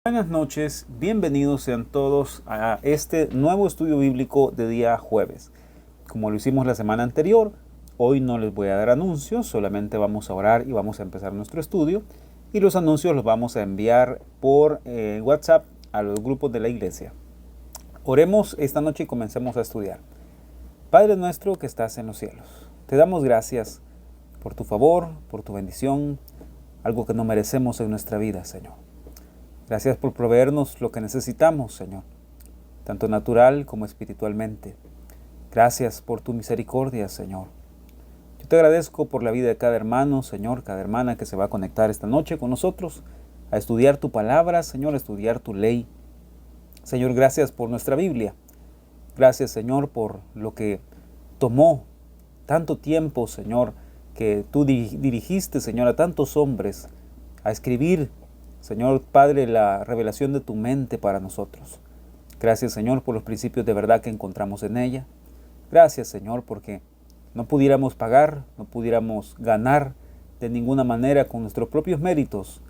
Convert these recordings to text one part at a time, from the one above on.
Buenas noches, bienvenidos sean todos a este nuevo estudio bíblico de día jueves. Como lo hicimos la semana anterior, hoy no les voy a dar anuncios, solamente vamos a orar y vamos a empezar nuestro estudio. Y los anuncios los vamos a enviar por WhatsApp a los grupos de la iglesia. Oremos esta noche y comencemos a estudiar. Padre nuestro que estás en los cielos, te damos gracias por tu favor, por tu bendición, algo que no merecemos en nuestra vida, Señor. Gracias por proveernos lo que necesitamos, Señor, tanto natural como espiritualmente. Gracias por tu misericordia, Señor. Yo te agradezco por la vida de cada hermano, Señor, cada hermana que se va a conectar esta noche con nosotros a estudiar tu palabra, Señor, a estudiar tu ley. Señor, gracias por nuestra Biblia. Gracias, Señor, por lo que tomó tanto tiempo, Señor, que tú dirigiste, Señor, a tantos hombres a escribir, Señor Padre, la revelación de tu mente para nosotros. Gracias, Señor, por los principios de verdad que encontramos en ella. Gracias, Señor, porque no pudiéramos pagar, no pudiéramos ganar de ninguna manera con nuestros propios méritos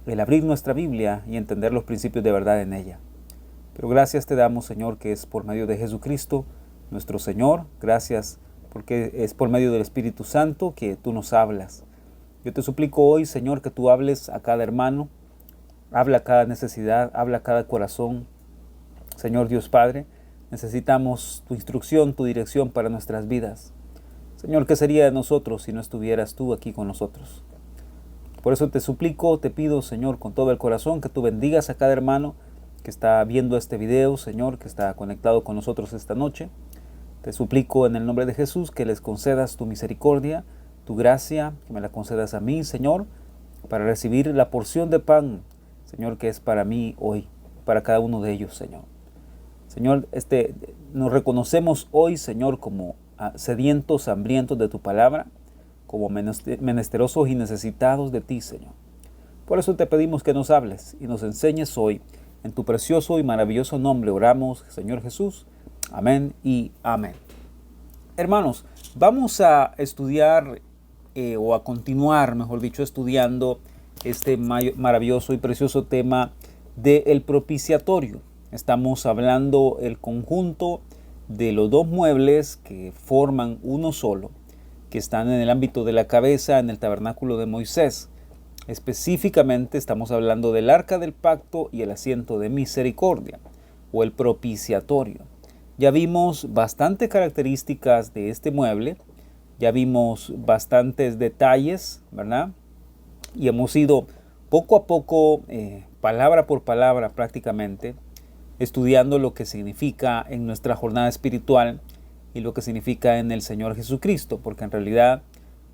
el abrir nuestra Biblia y entender los principios de verdad en ella. Pero gracias te damos, Señor, que es por medio de Jesucristo, nuestro Señor. Gracias porque es por medio del Espíritu Santo que tú nos hablas. Yo te suplico hoy, Señor, que tú hables a cada hermano, habla a cada necesidad, habla a cada corazón. Señor Dios Padre, necesitamos tu instrucción, tu dirección para nuestras vidas. Señor, ¿qué sería de nosotros si no estuvieras tú aquí con nosotros? Por eso te suplico, te pido, Señor, con todo el corazón, que tú bendigas a cada hermano que está viendo este video, Señor, que está conectado con nosotros esta noche. Te suplico en el nombre de Jesús que les concedas tu misericordia, tu gracia, que me la concedas a mí, Señor, para recibir la porción de pan, Señor, que es para mí hoy, para cada uno de ellos, Señor. Señor, nos reconocemos hoy, Señor, como sedientos, hambrientos de tu palabra, como menesterosos y necesitados de ti, Señor. Por eso te pedimos que nos hables y nos enseñes hoy. En tu precioso y maravilloso nombre oramos, Señor Jesús. Amén y amén. Hermanos, vamos a estudiar o a continuar, mejor dicho, estudiando este maravilloso y precioso tema del propiciatorio. Estamos hablando el conjunto de los dos muebles que forman uno solo, que están en el ámbito de la cabeza en el tabernáculo de Moisés. Específicamente estamos hablando del arca del pacto y el asiento de misericordia o el propiciatorio. Ya vimos bastantes características de este mueble, ya vimos bastantes detalles, ¿verdad? Y hemos ido poco a poco, palabra por palabra prácticamente, estudiando lo que significa en nuestra jornada espiritual y lo que significa en el Señor Jesucristo, porque en realidad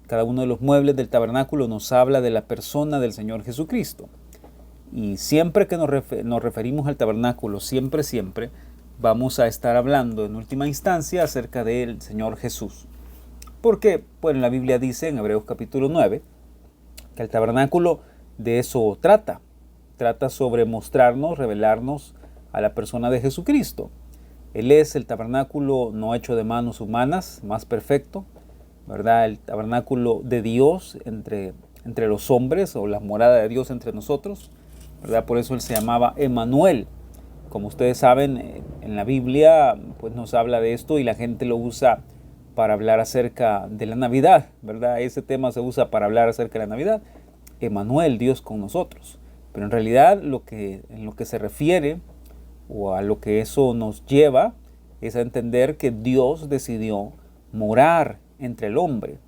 cada uno de los muebles del tabernáculo nos habla de la persona del Señor Jesucristo. Y siempre que nos referimos al tabernáculo, siempre vamos a estar hablando en última instancia acerca del Señor Jesús. Porque pues la Biblia dice en Hebreos capítulo 9, que el tabernáculo de eso trata sobre mostrarnos, revelarnos a la persona de Jesucristo. Él es el tabernáculo no hecho de manos humanas, más perfecto, ¿verdad? El tabernáculo de Dios entre los hombres, o la morada de Dios entre nosotros, ¿verdad? Por eso él se llamaba Emmanuel. Como ustedes saben, en la Biblia pues nos habla de esto y la gente lo usa para hablar acerca de la Navidad, ¿verdad? Ese tema se usa para hablar acerca de la Navidad. Emmanuel, Dios con nosotros. Pero en realidad en lo que se refiere o a lo que eso nos lleva es a entender que Dios decidió morar entre el hombre,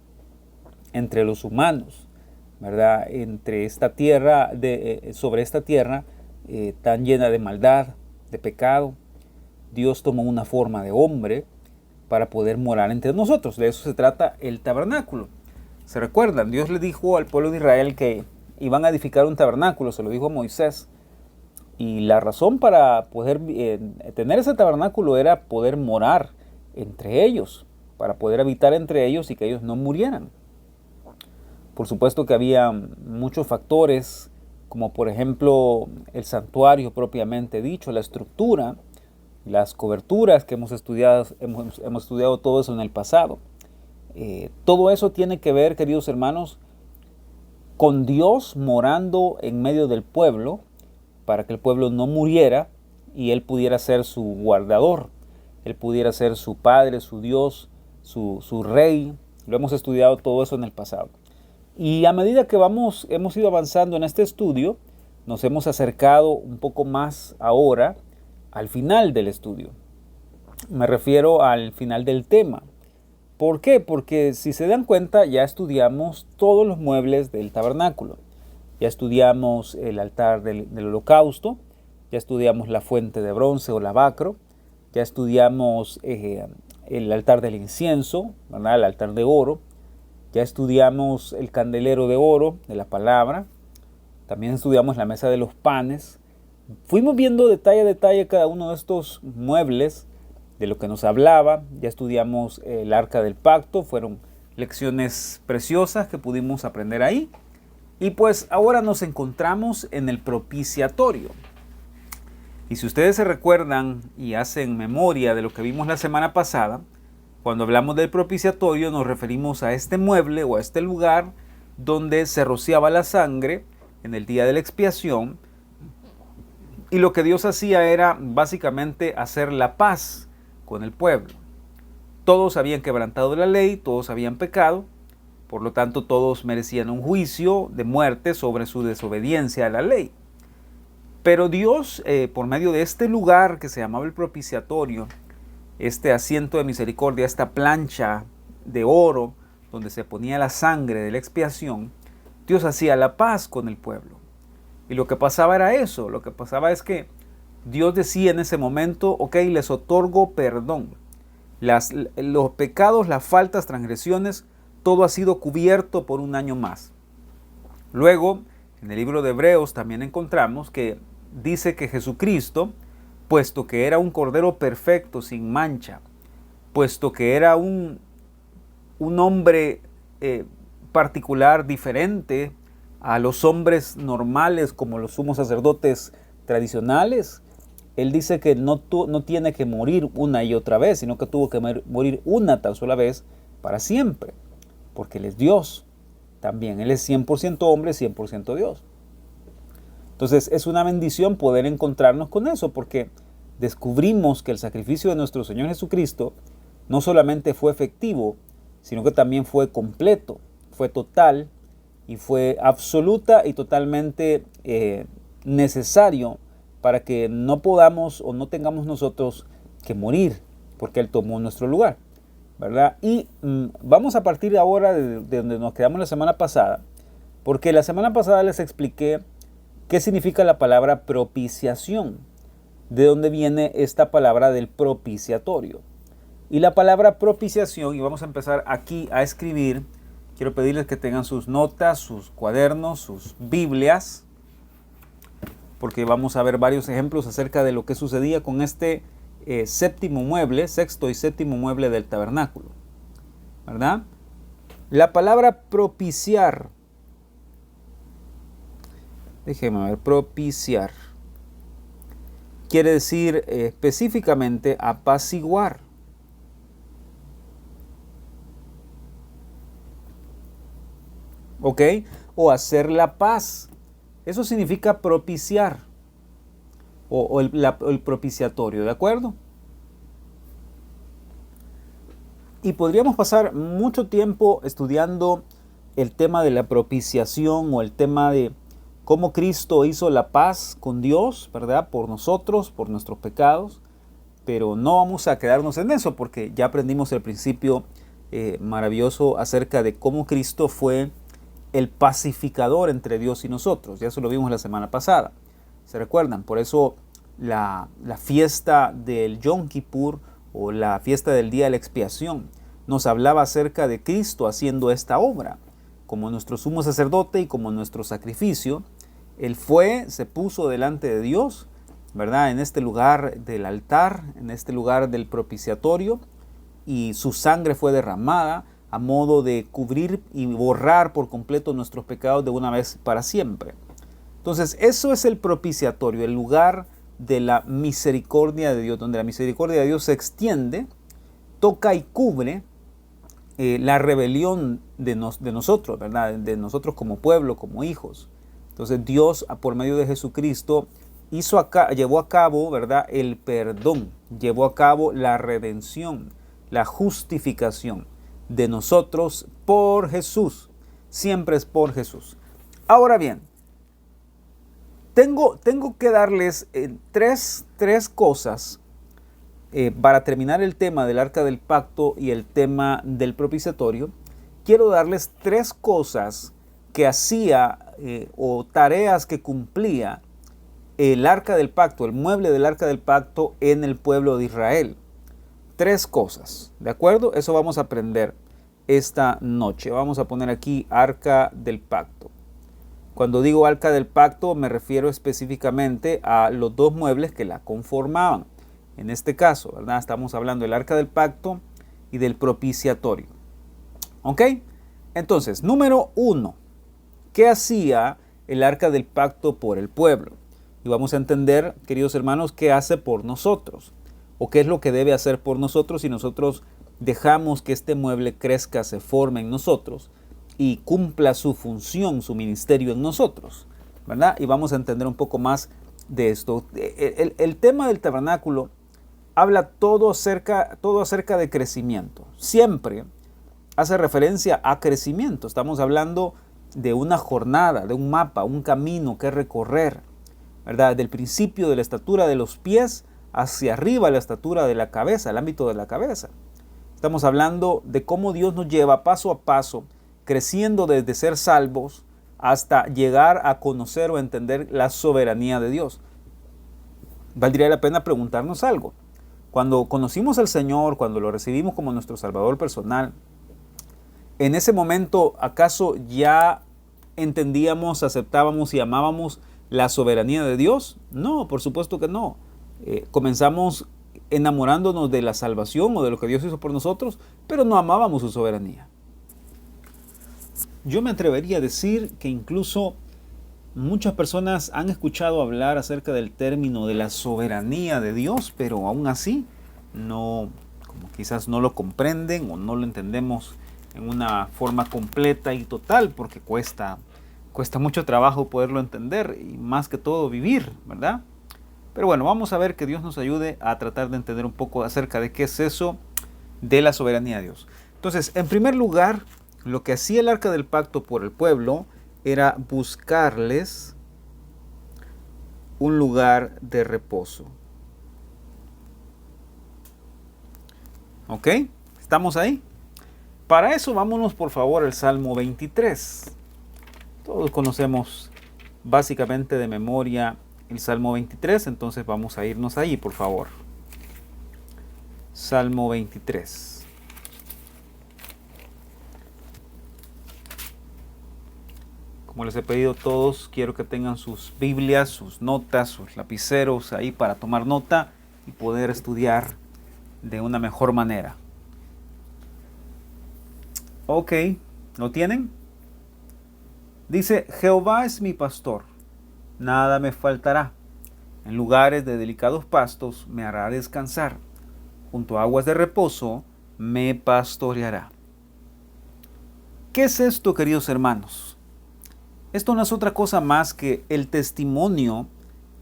entre los humanos, ¿verdad? Entre esta tierra, sobre esta tierra tan llena de maldad, de pecado. Dios tomó una forma de hombre para poder morar entre nosotros. De eso se trata el tabernáculo. ¿Se recuerdan? Dios le dijo al pueblo de Israel que iban a edificar un tabernáculo, se lo dijo a Moisés. Y la razón para poder tener ese tabernáculo era poder morar entre ellos, para poder habitar entre ellos y que ellos no murieran. Por supuesto que había muchos factores, como por ejemplo el santuario propiamente dicho, la estructura, las coberturas que hemos estudiado todo eso en el pasado. Todo eso tiene que ver, queridos hermanos, con Dios morando en medio del pueblo para que el pueblo no muriera y Él pudiera ser su guardador. Él pudiera ser su Padre, su Dios, su Rey. Lo hemos estudiado todo eso en el pasado. Y a medida que hemos ido avanzando en este estudio, nos hemos acercado un poco más ahora al final del estudio. Me refiero al final del tema. ¿Por qué? Porque si se dan cuenta, ya estudiamos todos los muebles del tabernáculo. Ya estudiamos el altar del holocausto, ya estudiamos la fuente de bronce o lavacro, ya estudiamos el altar del incienso, ¿verdad? El altar de oro, ya estudiamos el candelero de oro de la palabra, también estudiamos la mesa de los panes. Fuimos viendo detalle a detalle cada uno de estos muebles, de lo que nos hablaba. Ya estudiamos el arca del pacto, fueron lecciones preciosas que pudimos aprender ahí. Y pues ahora nos encontramos en el propiciatorio. Y si ustedes se recuerdan y hacen memoria de lo que vimos la semana pasada, cuando hablamos del propiciatorio nos referimos a este mueble o a este lugar donde se rociaba la sangre en el día de la expiación. Y lo que Dios hacía era básicamente hacer la paz con el pueblo. Todos habían quebrantado la ley, todos habían pecado, por lo tanto todos merecían un juicio de muerte sobre su desobediencia a la ley. Pero Dios, por medio de este lugar que se llamaba el propiciatorio, este asiento de misericordia, esta plancha de oro donde se ponía la sangre de la expiación, Dios hacía la paz con el pueblo. Y lo que pasaba era eso, lo que pasaba es que Dios decía en ese momento, ok, les otorgo perdón. Los pecados, las faltas, transgresiones, todo ha sido cubierto por un año más. Luego, en el libro de Hebreos también encontramos que dice que Jesucristo, puesto que era un cordero perfecto, sin mancha, puesto que era un hombre particular, diferente a los hombres normales como los sumos sacerdotes tradicionales, Él dice que no tiene que morir una y otra vez, sino que tuvo que morir una tan sola vez para siempre, porque Él es Dios también. Él es 100% hombre, 100% Dios. Entonces es una bendición poder encontrarnos con eso, porque descubrimos que el sacrificio de nuestro Señor Jesucristo no solamente fue efectivo, sino que también fue completo, fue total y fue absoluta y totalmente necesario para que no podamos o no tengamos nosotros que morir, porque Él tomó nuestro lugar, ¿verdad? Y vamos a partir ahora de donde nos quedamos la semana pasada, porque la semana pasada les expliqué qué significa la palabra propiciación, de dónde viene esta palabra del propiciatorio. Y la palabra propiciación, y vamos a empezar aquí a escribir, quiero pedirles que tengan sus notas, sus cuadernos, sus Biblias, porque vamos a ver varios ejemplos acerca de lo que sucedía con este séptimo mueble, sexto y séptimo mueble del tabernáculo, ¿verdad? La palabra propiciar, déjeme ver, propiciar, quiere decir específicamente apaciguar. ¿Ok? O hacer la paz. Eso significa propiciar. O el propiciatorio, ¿de acuerdo? Y podríamos pasar mucho tiempo estudiando el tema de la propiciación o el tema de cómo Cristo hizo la paz con Dios, ¿verdad? Por nosotros, por nuestros pecados. Pero no vamos a quedarnos en eso porque ya aprendimos el principio maravilloso acerca de cómo Cristo fue el pacificador entre Dios y nosotros. Ya eso lo vimos la semana pasada. ¿Se recuerdan? Por eso la fiesta del Yom Kippur o la fiesta del día de la expiación nos hablaba acerca de Cristo haciendo esta obra. Como nuestro sumo sacerdote y como nuestro sacrificio, Él se puso delante de Dios, ¿verdad? En este lugar del altar, en este lugar del propiciatorio, y su sangre fue derramada a modo de cubrir y borrar por completo nuestros pecados de una vez para siempre. Entonces, eso es el propiciatorio, el lugar de la misericordia de Dios, donde la misericordia de Dios se extiende, toca y cubre la rebelión de nosotros, ¿verdad? De nosotros como pueblo, como hijos. Entonces, Dios, por medio de Jesucristo, llevó a cabo, ¿verdad?, el perdón, llevó a cabo la redención, la justificación de nosotros por Jesús. Siempre es por Jesús. Ahora bien, tengo que darles tres cosas para terminar el tema del arca del pacto y el tema del propiciatorio. Quiero darles tres cosas que hacía o tareas que cumplía el arca del pacto, el mueble del arca del pacto en el pueblo de Israel. Tres cosas, ¿de acuerdo? Eso vamos a aprender esta noche. Vamos a poner aquí arca del pacto. Cuando digo arca del pacto me refiero específicamente a los dos muebles que la conformaban. En este caso, ¿verdad?, estamos hablando del arca del pacto y del propiciatorio. ¿Ok? Entonces, número 1. ¿Qué hacía el arca del pacto por el pueblo? Y vamos a entender, queridos hermanos, qué hace por nosotros. O qué es lo que debe hacer por nosotros si nosotros dejamos que este mueble crezca, se forme en nosotros y cumpla su función, su ministerio en nosotros, ¿verdad? Y vamos a entender un poco más de esto. El tema del tabernáculo habla todo acerca de crecimiento. Siempre hace referencia a crecimiento. Estamos hablando de una jornada, de un mapa, un camino que recorrer, ¿verdad? Del principio de la estatura de los pies hacia arriba la estatura de la cabeza, el ámbito de la cabeza. Estamos hablando de cómo Dios nos lleva paso a paso, creciendo desde ser salvos hasta llegar a conocer o entender la soberanía de Dios. Valdría la pena preguntarnos algo. Cuando conocimos al Señor, cuando lo recibimos como nuestro Salvador personal, en ese momento, ¿acaso ya entendíamos, aceptábamos y amábamos la soberanía de Dios? No, por supuesto que no. Comenzamos enamorándonos de la salvación o de lo que Dios hizo por nosotros, pero no amábamos su soberanía. Yo me atrevería a decir que incluso muchas personas han escuchado hablar acerca del término de la soberanía de Dios, pero aún así no, como quizás no lo comprenden o no lo entendemos en una forma completa y total, porque cuesta mucho trabajo poderlo entender y más que todo vivir, ¿verdad? Pero bueno, vamos a ver, que Dios nos ayude a tratar de entender un poco acerca de qué es eso de la soberanía de Dios. Entonces, en primer lugar, lo que hacía el arca del pacto por el pueblo era buscarles un lugar de reposo. ¿Ok? ¿Estamos ahí? Para eso vámonos por favor al Salmo 23. Todos conocemos básicamente de memoria el Salmo 23, entonces vamos a irnos ahí, por favor. Salmo 23. Como les he pedido a todos, quiero que tengan sus Biblias, sus notas, sus lapiceros ahí para tomar nota y poder estudiar de una mejor manera. Ok, ¿lo tienen? Dice: Jehová es mi pastor, nada me faltará. En lugares de delicados pastos me hará descansar. Junto a aguas de reposo me pastoreará. ¿Qué es esto, queridos hermanos? Esto no es otra cosa más que el testimonio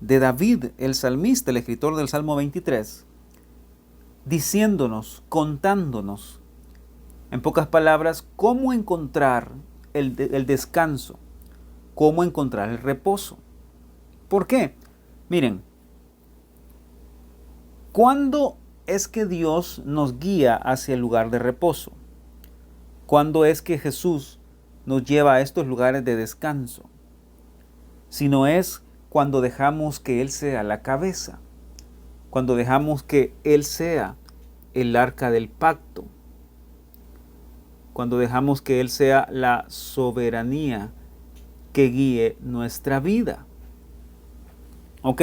de David, el salmista, el escritor del Salmo 23, diciéndonos, contándonos, en pocas palabras, cómo encontrar el descanso, cómo encontrar el reposo. ¿Por qué? Miren, ¿cuándo es que Dios nos guía hacia el lugar de reposo? ¿Cuándo es que Jesús nos lleva a estos lugares de descanso? Si no es cuando dejamos que Él sea la cabeza, cuando dejamos que Él sea el arca del pacto, cuando dejamos que Él sea la soberanía que guíe nuestra vida. ¿Ok?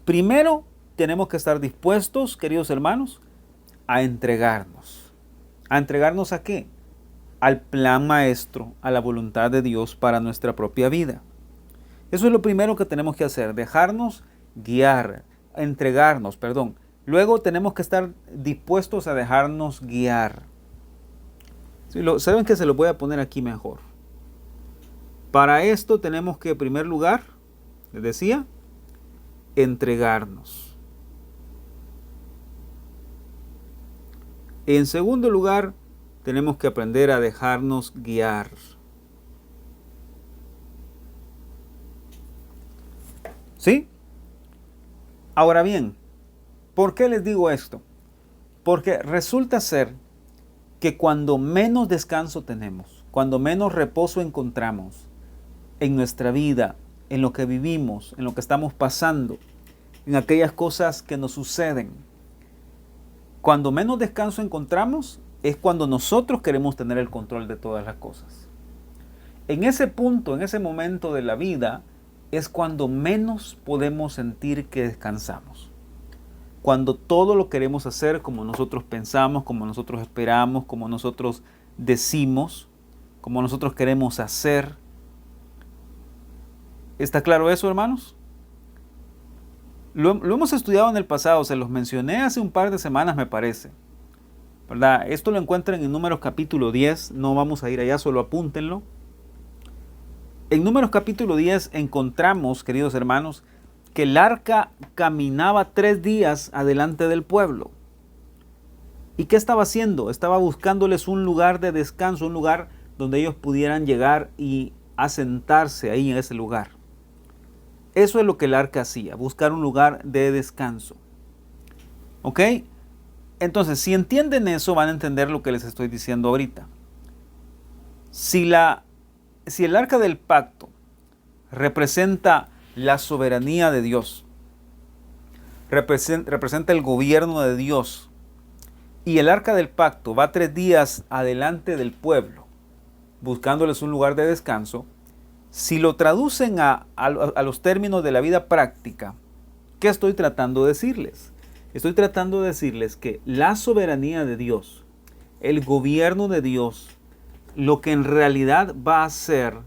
Primero tenemos que estar dispuestos, queridos hermanos, a entregarnos. ¿A entregarnos a qué? Al plan maestro, a la voluntad de Dios para nuestra propia vida. Eso es lo primero que tenemos que hacer, dejarnos guiar, entregarnos, perdón. Luego tenemos que estar dispuestos a dejarnos guiar. Saben que se lo voy a poner aquí mejor. Para esto tenemos que, en primer lugar, les decía, entregarnos. En segundo lugar, tenemos que aprender a dejarnos guiar. ¿Sí? Ahora bien, ¿por qué les digo esto? Porque resulta ser que cuando menos descanso tenemos, cuando menos reposo encontramos en nuestra vida, en lo que vivimos, en lo que estamos pasando, en aquellas cosas que nos suceden, cuando menos descanso encontramos es cuando nosotros queremos tener el control de todas las cosas. En ese punto, en ese momento de la vida, es cuando menos podemos sentir que descansamos. Cuando todo lo queremos hacer como nosotros pensamos, como nosotros esperamos, como nosotros decimos, como nosotros queremos hacer. ¿Está claro eso, hermanos? Lo hemos estudiado en el pasado, se los mencioné hace un par de semanas, me parece, ¿verdad? Esto lo encuentran en Números capítulo 10, no vamos a ir allá, solo apúntenlo. En Números capítulo 10 encontramos, queridos hermanos, que el arca caminaba 3 días adelante del pueblo. ¿Y qué estaba haciendo? Estaba buscándoles un lugar de descanso, un lugar donde ellos pudieran llegar y asentarse ahí en ese lugar. Eso es lo que el arca hacía, buscar un lugar de descanso. ¿Ok? Entonces, si entienden eso, van a entender lo que les estoy diciendo ahorita. Si el arca del pacto representa la soberanía de Dios, representa el gobierno de Dios, y el arca del pacto va 3 días adelante del pueblo, buscándoles un lugar de descanso, si lo traducen a los términos de la vida práctica, ¿qué estoy tratando de decirles? Estoy tratando de decirles que la soberanía de Dios, el gobierno de Dios, lo que en realidad va a hacer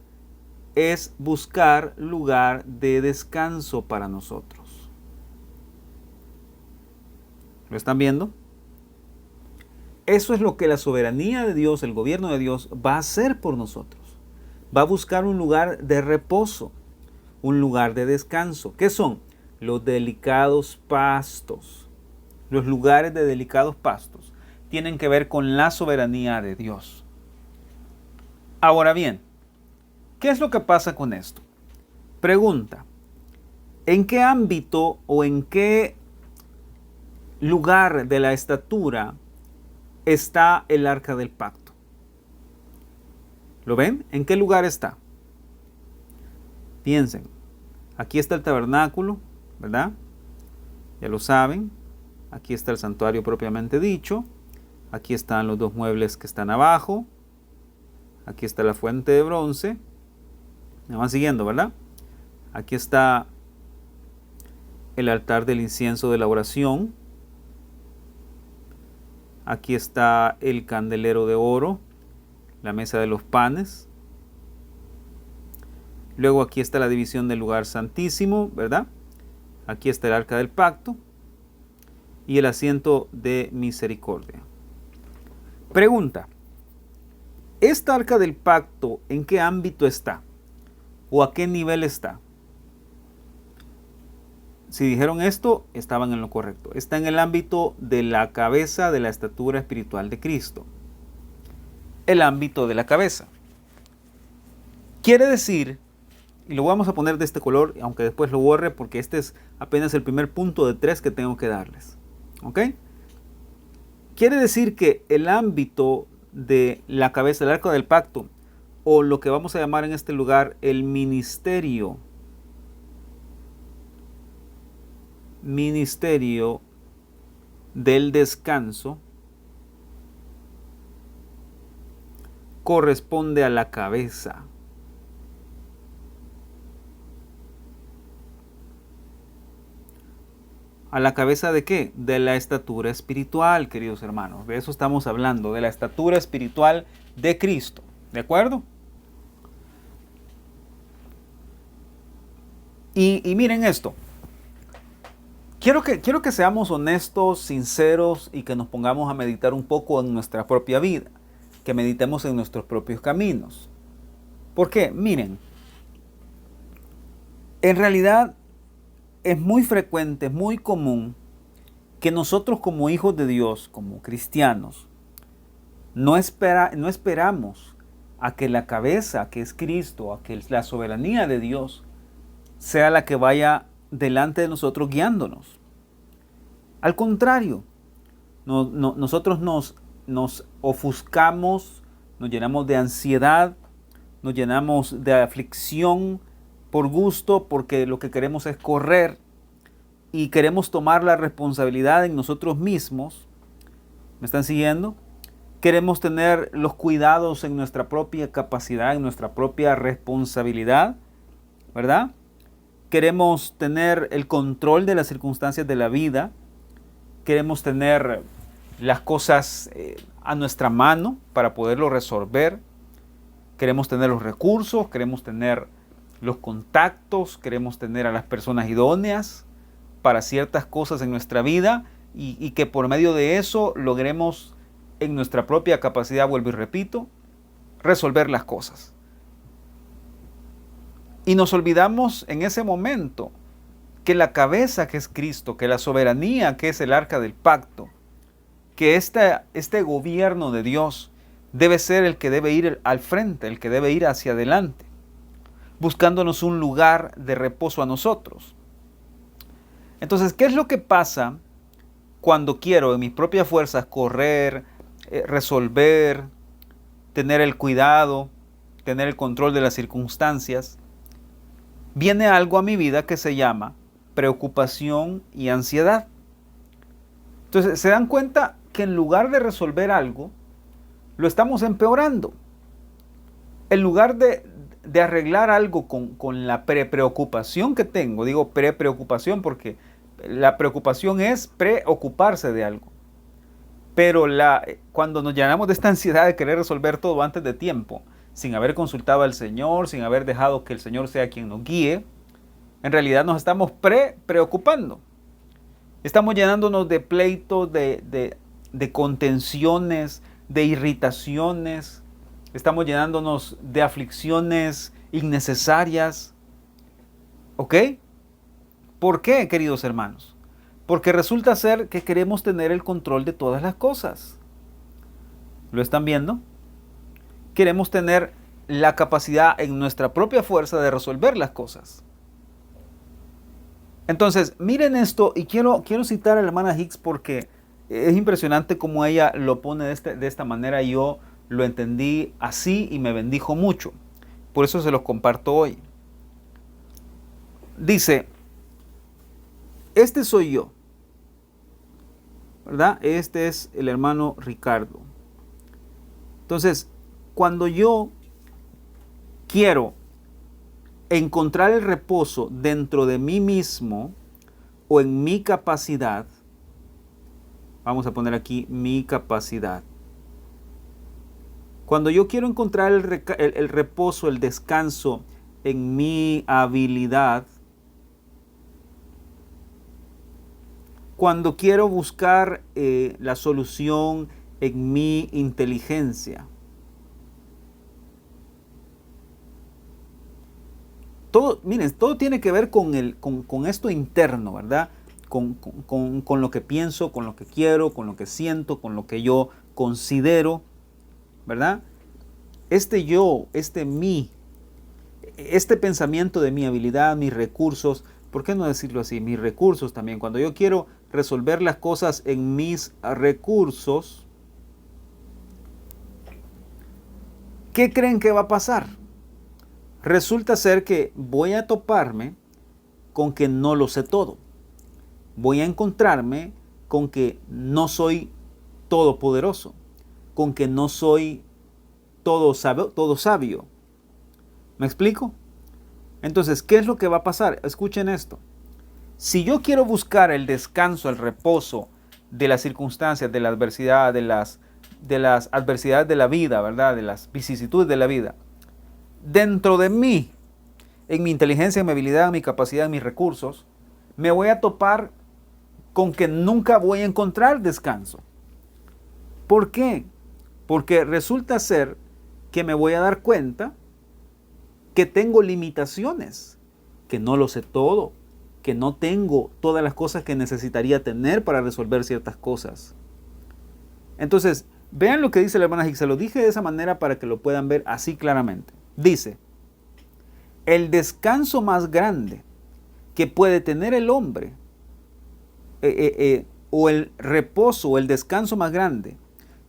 es buscar lugar de descanso para nosotros. ¿Lo están viendo? Eso es lo que la soberanía de Dios, el gobierno de Dios, va a hacer por nosotros. Va a buscar un lugar de reposo, un lugar de descanso. ¿Qué son? Los delicados pastos. Los lugares de delicados pastos tienen que ver con la soberanía de Dios. Ahora bien, ¿qué es lo que pasa con esto? Pregunta, ¿en qué ámbito o en qué lugar de la estatura está el arca del pacto? ¿Lo ven? ¿En qué lugar está? Piensen, aquí está el tabernáculo, ¿verdad? Ya lo saben. Aquí está el santuario propiamente dicho. Aquí están los 2 muebles que están abajo. Aquí está la fuente de bronce. Me van siguiendo, ¿verdad? Aquí está el altar del incienso de la oración. Aquí está el candelero de oro, la mesa de los panes. Luego aquí está la división del lugar santísimo, ¿verdad? Aquí está el arca del pacto y el asiento de misericordia. Pregunta, ¿esta arca del pacto en qué ámbito está? ¿O a qué nivel está? Si dijeron esto, estaban en lo correcto. Está en el ámbito de la cabeza de la estatura espiritual de Cristo. El ámbito de la cabeza. Quiere decir, y lo vamos a poner de este color, aunque después lo borre porque este es apenas el primer punto de 3 que tengo que darles. ¿Ok? Quiere decir que el ámbito de la cabeza del arca del pacto, o lo que vamos a llamar en este lugar el ministerio del descanso, corresponde a la cabeza. ¿A la cabeza de qué? De la estatura espiritual, queridos hermanos. De eso estamos hablando, de la estatura espiritual de Cristo. ¿De acuerdo? Y miren esto. Quiero que seamos honestos, sinceros y que nos pongamos a meditar un poco en nuestra propia vida. Que meditemos en nuestros propios caminos. ¿Por qué? Miren, en realidad es muy frecuente, es muy común que nosotros como hijos de Dios, como cristianos, no esperamos a que la cabeza, que es Cristo, a que la soberanía de Dios, sea la que vaya delante de nosotros guiándonos. Al contrario, nosotros nos ofuscamos, nos llenamos de ansiedad, nos llenamos de aflicción por gusto, porque lo que queremos es correr y queremos tomar la responsabilidad en nosotros mismos. ¿Me están siguiendo? Queremos tener los cuidados en nuestra propia capacidad, en nuestra propia responsabilidad, ¿verdad? Queremos tener el control de las circunstancias de la vida. Queremos tener las cosas a nuestra mano para poderlo resolver. Queremos tener los recursos, queremos tener los contactos, queremos tener a las personas idóneas para ciertas cosas en nuestra vida y que por medio de eso logremos en nuestra propia capacidad, vuelvo y repito, resolver las cosas. Y nos olvidamos en ese momento que la cabeza que es Cristo, que la soberanía que es el arca del pacto, que este gobierno de Dios debe ser el que debe ir al frente, el que debe ir hacia adelante, buscándonos un lugar de reposo a nosotros. Entonces, ¿qué es lo que pasa cuando quiero en mis propias fuerzas correr, resolver, tener el cuidado, tener el control de las circunstancias? Viene algo a mi vida que se llama preocupación y ansiedad. Entonces, se dan cuenta que en lugar de resolver algo, lo estamos empeorando. En lugar de arreglar algo con la preocupación que tengo, digo preocupación porque la preocupación es preocuparse de algo. Pero cuando nos llenamos de esta ansiedad de querer resolver todo antes de tiempo, sin haber consultado al Señor, sin haber dejado que el Señor sea quien nos guíe, en realidad nos estamos preocupando. Estamos llenándonos de pleitos, de contenciones, de irritaciones. Estamos llenándonos de aflicciones innecesarias. ¿Ok? ¿Por qué, queridos hermanos? Porque resulta ser que queremos tener el control de todas las cosas. ¿Lo están viendo? Queremos tener la capacidad en nuestra propia fuerza de resolver las cosas. Entonces, miren esto, y quiero citar a la hermana Hicks porque es impresionante cómo ella lo pone de esta manera. Yo lo entendí así y me bendijo mucho. Por eso se los comparto hoy. Dice, este soy yo, ¿verdad? Este es el hermano Ricardo. Entonces, cuando yo quiero encontrar el reposo dentro de mí mismo o en mi capacidad, vamos a poner aquí mi capacidad. Cuando yo quiero encontrar el reposo, el descanso en mi habilidad, cuando quiero buscar la solución en mi inteligencia, miren, todo tiene que ver con esto interno, ¿verdad? Con lo que pienso, con lo que quiero, con lo que siento, con lo que yo considero, ¿verdad? Este yo, este mí, este pensamiento de mi habilidad, mis recursos, ¿por qué no decirlo así? Mis recursos también. Cuando yo quiero resolver las cosas en mis recursos, ¿qué creen que va a pasar? Resulta ser que voy a toparme con que no lo sé todo. Voy a encontrarme con que no soy todopoderoso, con que no soy todo sabio. ¿Me explico? Entonces, ¿qué es lo que va a pasar? Escuchen esto. Si yo quiero buscar el descanso, el reposo de las circunstancias, de la adversidad, de las adversidades de la vida, ¿verdad? De las vicisitudes de la vida, dentro de mí, en mi inteligencia, en mi habilidad, en mi capacidad, en mis recursos, me voy a topar con que nunca voy a encontrar descanso. ¿Por qué? Porque resulta ser que me voy a dar cuenta que tengo limitaciones, que no lo sé todo, que no tengo todas las cosas que necesitaría tener para resolver ciertas cosas. Entonces, vean lo que dice la hermana Hicks. Se lo dije de esa manera para que lo puedan ver así claramente. Dice, el descanso más grande que puede tener el hombre, o el reposo o el descanso más grande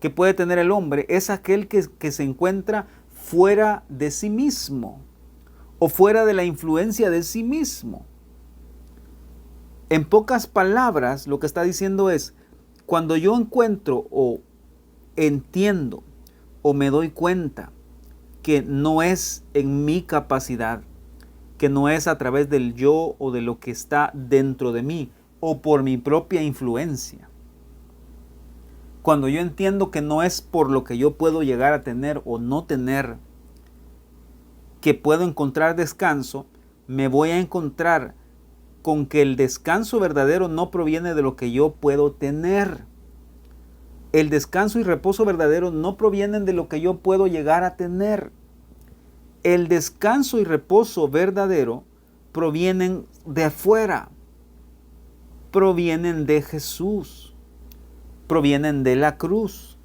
que puede tener el hombre, es aquel que se encuentra fuera de sí mismo o fuera de la influencia de sí mismo. En pocas palabras, lo que está diciendo es, cuando yo encuentro o entiendo o me doy cuenta que no es en mi capacidad, que no es a través del yo o de lo que está dentro de mí o por mi propia influencia. Cuando yo entiendo que no es por lo que yo puedo llegar a tener o no tener que puedo encontrar descanso, me voy a encontrar con que el descanso verdadero no proviene de lo que yo puedo tener. El descanso y reposo verdadero no provienen de lo que yo puedo llegar a tener. El descanso y reposo verdadero provienen de afuera, provienen de Jesús, provienen de la cruz.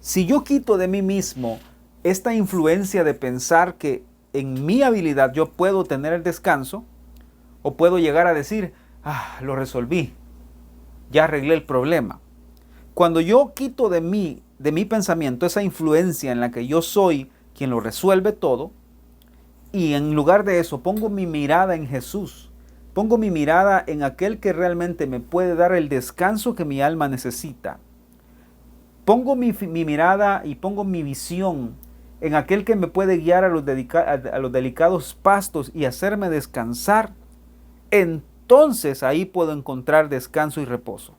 Si yo quito de mí mismo esta influencia de pensar que en mi habilidad yo puedo tener el descanso, o puedo llegar a decir, lo resolví, ya arreglé el problema. Cuando yo quito de mi pensamiento esa influencia en la que yo soy quien lo resuelve todo, y en lugar de eso pongo mi mirada en Jesús, pongo mi mirada en aquel que realmente me puede dar el descanso que mi alma necesita, pongo mi mirada y pongo mi visión en aquel que me puede guiar a los delicados pastos y hacerme descansar, entonces ahí puedo encontrar descanso y reposo.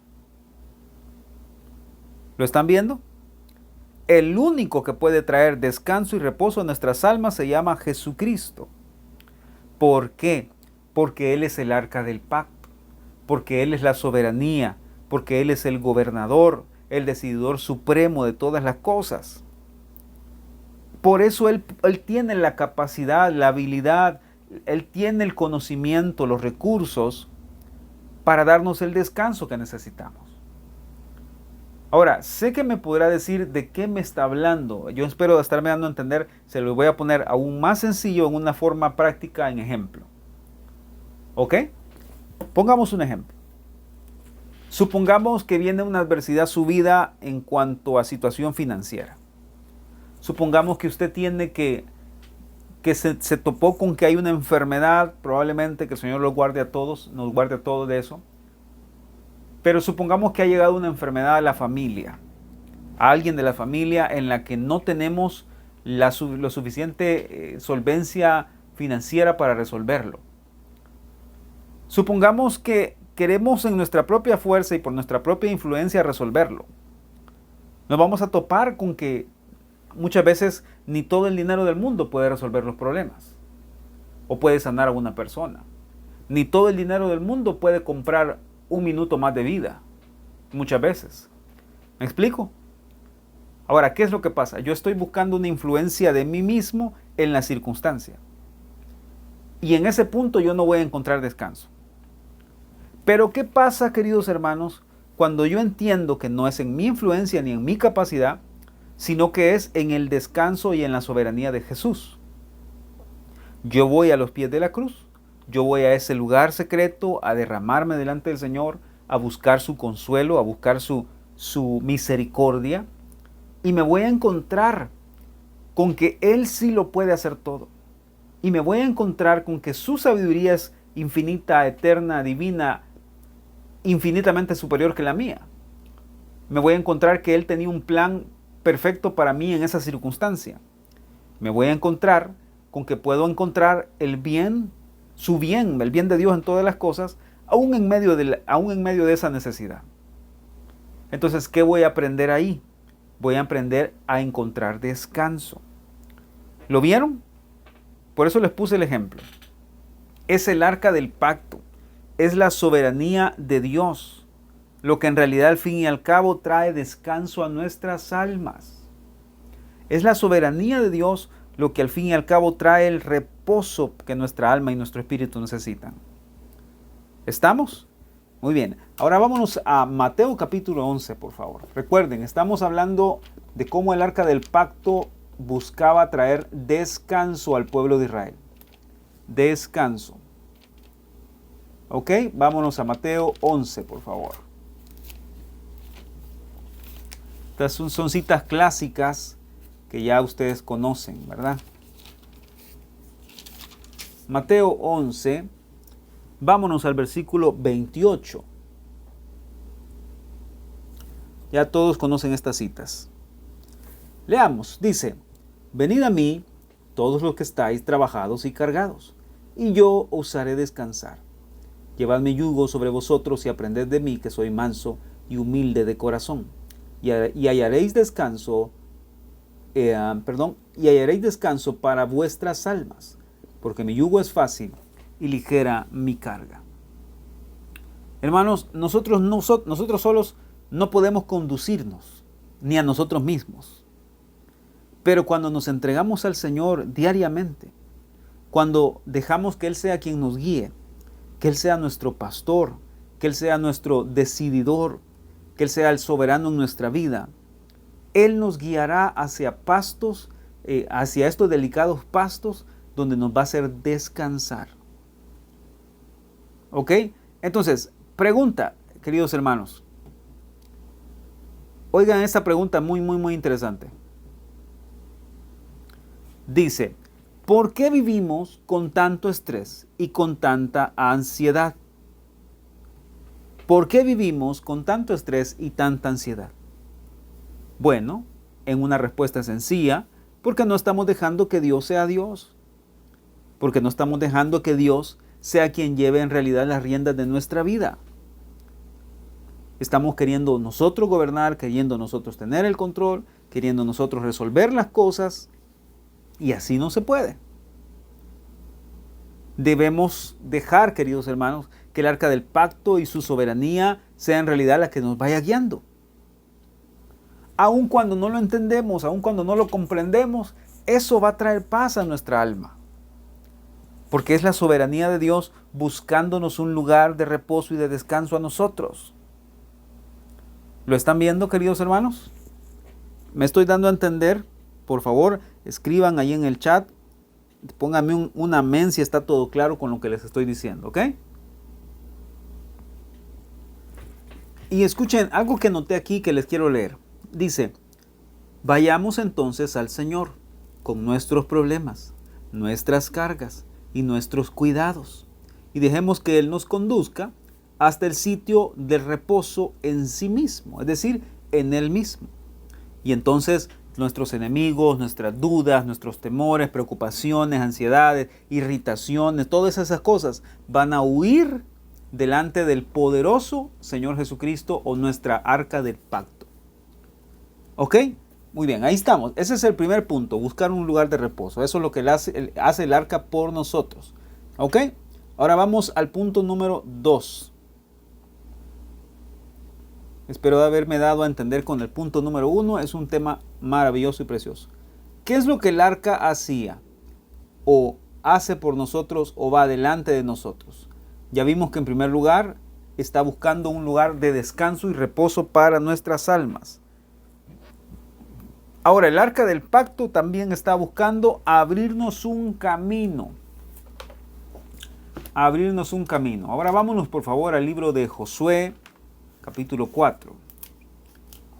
¿Lo están viendo? El único que puede traer descanso y reposo a nuestras almas se llama Jesucristo. ¿Por qué? Porque Él es el arca del pacto, porque Él es la soberanía, porque Él es el gobernador, el decididor supremo de todas las cosas. Por eso Él tiene la capacidad, la habilidad, Él tiene el conocimiento, los recursos para darnos el descanso que necesitamos. Ahora, sé que me podrá decir de qué me está hablando. Yo espero estarme dando a entender. Se lo voy a poner aún más sencillo en una forma práctica, en ejemplo. ¿Ok? Pongamos un ejemplo. Supongamos que viene una adversidad subida en cuanto a situación financiera. Supongamos que usted tiene que se topó con que hay una enfermedad, probablemente que el Señor los guarde a todos, nos guarde a todos de eso. Pero supongamos que ha llegado una enfermedad a la familia, a alguien de la familia en la que no tenemos lo suficiente solvencia financiera para resolverlo. Supongamos que queremos en nuestra propia fuerza y por nuestra propia influencia resolverlo. Nos vamos a topar con que muchas veces ni todo el dinero del mundo puede resolver los problemas o puede sanar a una persona. Ni todo el dinero del mundo puede comprar un minuto más de vida, muchas veces. ¿Me explico? Ahora, ¿qué es lo que pasa? Yo estoy buscando una influencia de mí mismo en la circunstancia. Y en ese punto yo no voy a encontrar descanso. Pero ¿qué pasa, queridos hermanos, cuando yo entiendo que no es en mi influencia ni en mi capacidad, sino que es en el descanso y en la soberanía de Jesús? Yo voy a los pies de la cruz. Yo voy a ese lugar secreto a derramarme delante del Señor, a buscar su consuelo, a buscar su misericordia. Y me voy a encontrar con que Él sí lo puede hacer todo. Y me voy a encontrar con que su sabiduría es infinita, eterna, divina, infinitamente superior que la mía. Me voy a encontrar que Él tenía un plan perfecto para mí en esa circunstancia. Me voy a encontrar con que puedo encontrar el bien, el bien de Dios en todas las cosas, aún en medio de esa necesidad. Entonces, ¿qué voy a aprender ahí? Voy a aprender a encontrar descanso. ¿Lo vieron? Por eso les puse el ejemplo. Es el arca del pacto, es la soberanía de Dios, lo que en realidad al fin y al cabo trae descanso a nuestras almas. Es la soberanía de Dios lo que al fin y al cabo trae el reposo que nuestra alma y nuestro espíritu necesitan. ¿Estamos? Muy bien. Ahora vámonos a Mateo capítulo 11, por favor. Recuerden, estamos hablando de cómo el arca del pacto buscaba traer descanso al pueblo de Israel. Descanso. Ok, vámonos a Mateo 11, por favor. Estas son citas clásicas que ya ustedes conocen, ¿verdad? Mateo 11, vámonos al versículo 28. Ya todos conocen estas citas. Leamos, dice: venid a mí, todos los que estáis trabajados y cargados, y yo os haré descansar. Llevad mi yugo sobre vosotros y aprended de mí, que soy manso y humilde de corazón, y hallaréis descanso, y hallaréis descanso para vuestras almas, porque mi yugo es fácil y ligera mi carga. Hermanos, nosotros solos no podemos conducirnos, ni a nosotros mismos. Pero cuando nos entregamos al Señor diariamente, cuando dejamos que Él sea quien nos guíe, que Él sea nuestro pastor, que Él sea nuestro decididor, que Él sea el soberano en nuestra vida, Él nos guiará hacia pastos, hacia estos delicados pastos donde nos va a hacer descansar. ¿Ok? Entonces, pregunta, queridos hermanos. Oigan esta pregunta muy interesante. Dice: ¿por qué vivimos con tanto estrés y con tanta ansiedad? ¿Por qué vivimos con tanto estrés y tanta ansiedad? Bueno, en una respuesta sencilla, porque no estamos dejando que Dios sea Dios. Porque no estamos dejando que Dios sea quien lleve en realidad las riendas de nuestra vida. Estamos queriendo nosotros gobernar, queriendo nosotros tener el control, queriendo nosotros resolver las cosas, y así no se puede. Debemos dejar, queridos hermanos, que el arca del pacto y su soberanía sea en realidad la que nos vaya guiando. Aun cuando no lo entendemos, aun cuando no lo comprendemos, eso va a traer paz a nuestra alma. Porque es la soberanía de Dios buscándonos un lugar de reposo y de descanso a nosotros. ¿Lo están viendo, queridos hermanos? ¿Me estoy dando a entender? Por favor, escriban ahí en el chat. Pónganme un amén si está todo claro con lo que les estoy diciendo, ¿ok? Y escuchen algo que noté aquí que les quiero leer. Dice: vayamos entonces al Señor con nuestros problemas, nuestras cargas y nuestros cuidados, y dejemos que Él nos conduzca hasta el sitio de reposo en sí mismo, es decir, en Él mismo. Y entonces nuestros enemigos, nuestras dudas, nuestros temores, preocupaciones, ansiedades, irritaciones, todas esas cosas van a huir delante del poderoso Señor Jesucristo o nuestra arca del pacto. ¿Ok? Muy bien, ahí estamos. Ese es el primer punto, buscar un lugar de reposo. Eso es lo que hace el arca por nosotros. ¿Ok? Ahora vamos al punto número 2. Espero haberme dado a entender con el punto número 1. Es un tema maravilloso y precioso. ¿Qué es lo que el arca hacía? O hace por nosotros o va delante de nosotros. Ya vimos que en primer lugar está buscando un lugar de descanso y reposo para nuestras almas. Ahora, el arca del pacto también está buscando abrirnos un camino. Abrirnos un camino. Ahora vámonos por favor al libro de Josué, capítulo 4.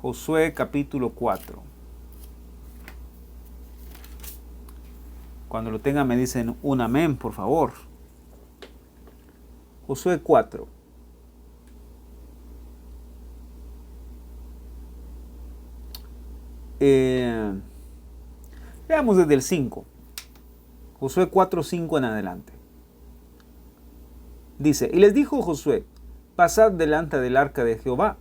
Josué, capítulo 4. Cuando lo tengan me dicen un amén, por favor. Josué 4. Veamos desde el 5. Josué 4, 5 en adelante. Dice: y les dijo Josué: pasad delante del arca de Jehová,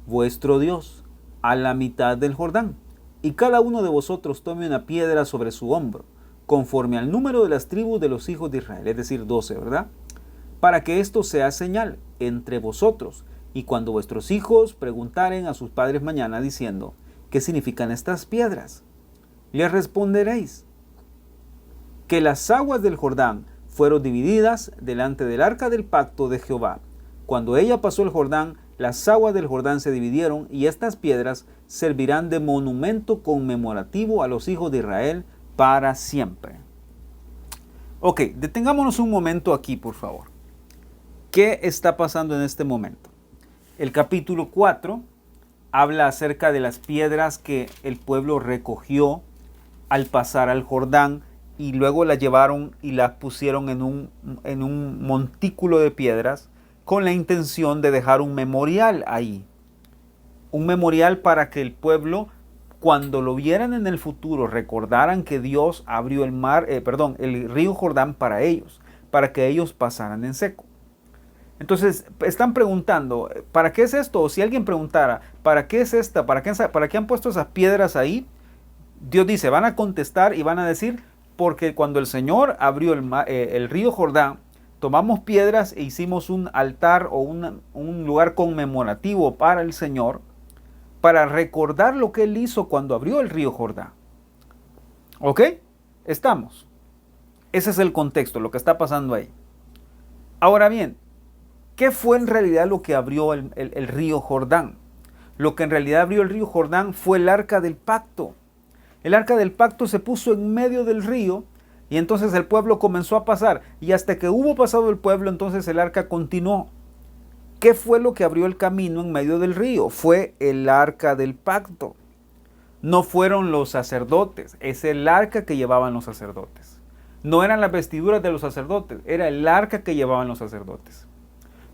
vuestro Dios, a la mitad del Jordán, y cada uno de vosotros tome una piedra sobre su hombro, conforme al número de las tribus de los hijos de Israel, es decir, 12, ¿verdad? Para que esto sea señal entre vosotros, y cuando vuestros hijos preguntaren a sus padres mañana diciendo: ¿qué significan estas piedras? Les responderéis: que las aguas del Jordán fueron divididas delante del arca del pacto de Jehová. Cuando ella pasó el Jordán, las aguas del Jordán se dividieron, y estas piedras servirán de monumento conmemorativo a los hijos de Israel para siempre. Ok, detengámonos un momento aquí, por favor. ¿Qué está pasando en este momento? El capítulo 4 habla acerca de las piedras que el pueblo recogió al pasar al Jordán, y luego las llevaron y las pusieron en un montículo de piedras con la intención de dejar un memorial ahí. Un memorial para que el pueblo, cuando lo vieran en el futuro, recordaran que Dios abrió el río Jordán para ellos, para que ellos pasaran en seco. Entonces, están preguntando, ¿para qué es esto? O si alguien preguntara, ¿para qué es esta? ¿Para qué han puesto esas piedras ahí? Dios dice, van a contestar y van a decir, porque cuando el Señor abrió el río Jordán, tomamos piedras e hicimos un altar o un lugar conmemorativo para el Señor, para recordar lo que Él hizo cuando abrió el río Jordán. ¿Ok? Estamos. Ese es el contexto, lo que está pasando ahí. Ahora bien, ¿qué fue en realidad lo que abrió el río Jordán? Lo que en realidad abrió el río Jordán fue el arca del pacto. El arca del pacto se puso en medio del río, y entonces el pueblo comenzó a pasar. Y hasta que hubo pasado el pueblo, entonces el arca continuó. ¿Qué fue lo que abrió el camino en medio del río? Fue el arca del pacto. No fueron los sacerdotes, es el arca que llevaban los sacerdotes. No eran las vestiduras de los sacerdotes, era el arca que llevaban los sacerdotes.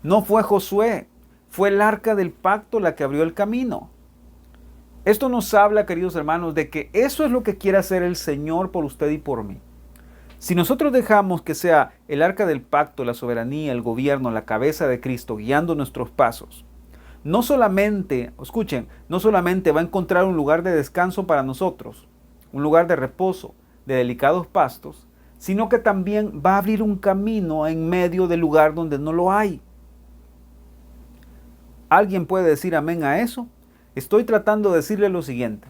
No fue Josué, fue el arca del pacto la que abrió el camino. Esto nos habla, queridos hermanos, de que eso es lo que quiere hacer el Señor por usted y por mí. Si nosotros dejamos que sea el arca del pacto, la soberanía, el gobierno, la cabeza de Cristo guiando nuestros pasos, no solamente, escuchen, no solamente va a encontrar un lugar de descanso para nosotros, un lugar de reposo, de delicados pastos, sino que también va a abrir un camino en medio del lugar donde no lo hay. ¿Alguien puede decir amén a eso? Estoy tratando de decirle lo siguiente.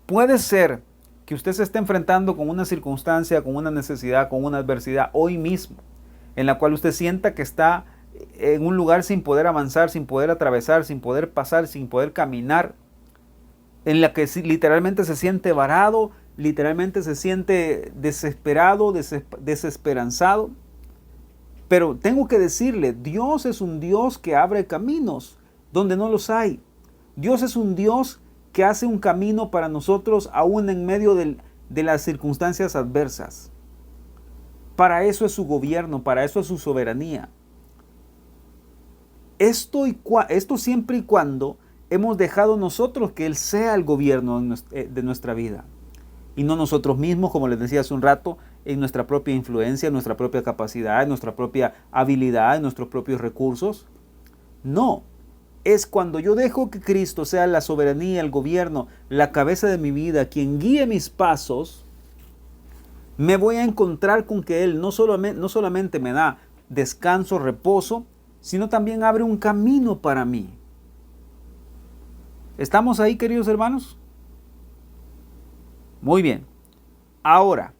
Puede ser que usted se esté enfrentando con una circunstancia, con una necesidad, con una adversidad hoy mismo, en la cual usted sienta que está en un lugar sin poder avanzar, sin poder atravesar, sin poder pasar, sin poder caminar, en la que literalmente se siente varado, literalmente se siente desesperado, desesperanzado. Pero tengo que decirle, Dios es un Dios que abre caminos donde no los hay. Dios es un Dios que hace un camino para nosotros aún en medio de las circunstancias adversas. Para eso es su gobierno, para eso es su soberanía. Esto siempre y cuando hemos dejado nosotros que Él sea el gobierno de nuestra vida. Y no nosotros mismos, como les decía hace un rato, en nuestra propia influencia, en nuestra propia capacidad, en nuestra propia habilidad, en nuestros propios recursos. No. Es cuando yo dejo que Cristo sea la soberanía, el gobierno, la cabeza de mi vida, quien guíe mis pasos, me voy a encontrar con que Él no solamente me da descanso, reposo, sino también abre un camino para mí. ¿Estamos ahí, queridos hermanos? Muy bien. Ahora,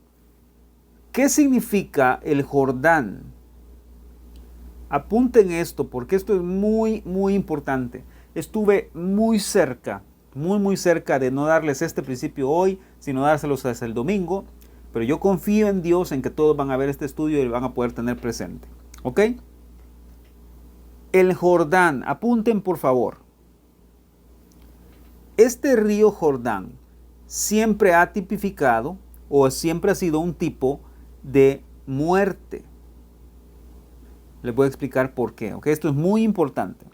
¿qué significa el Jordán? Apunten esto porque esto es muy, muy importante. Estuve muy cerca de no darles este principio hoy, sino dárselos hasta el domingo. Pero yo confío en Dios en que todos van a ver este estudio y lo van a poder tener presente. ¿Ok? El Jordán, apunten por favor. Este río Jordán siempre ha tipificado o siempre ha sido un tipo de muerte. Les voy a explicar por qué. ¿Ok? Esto es muy importante.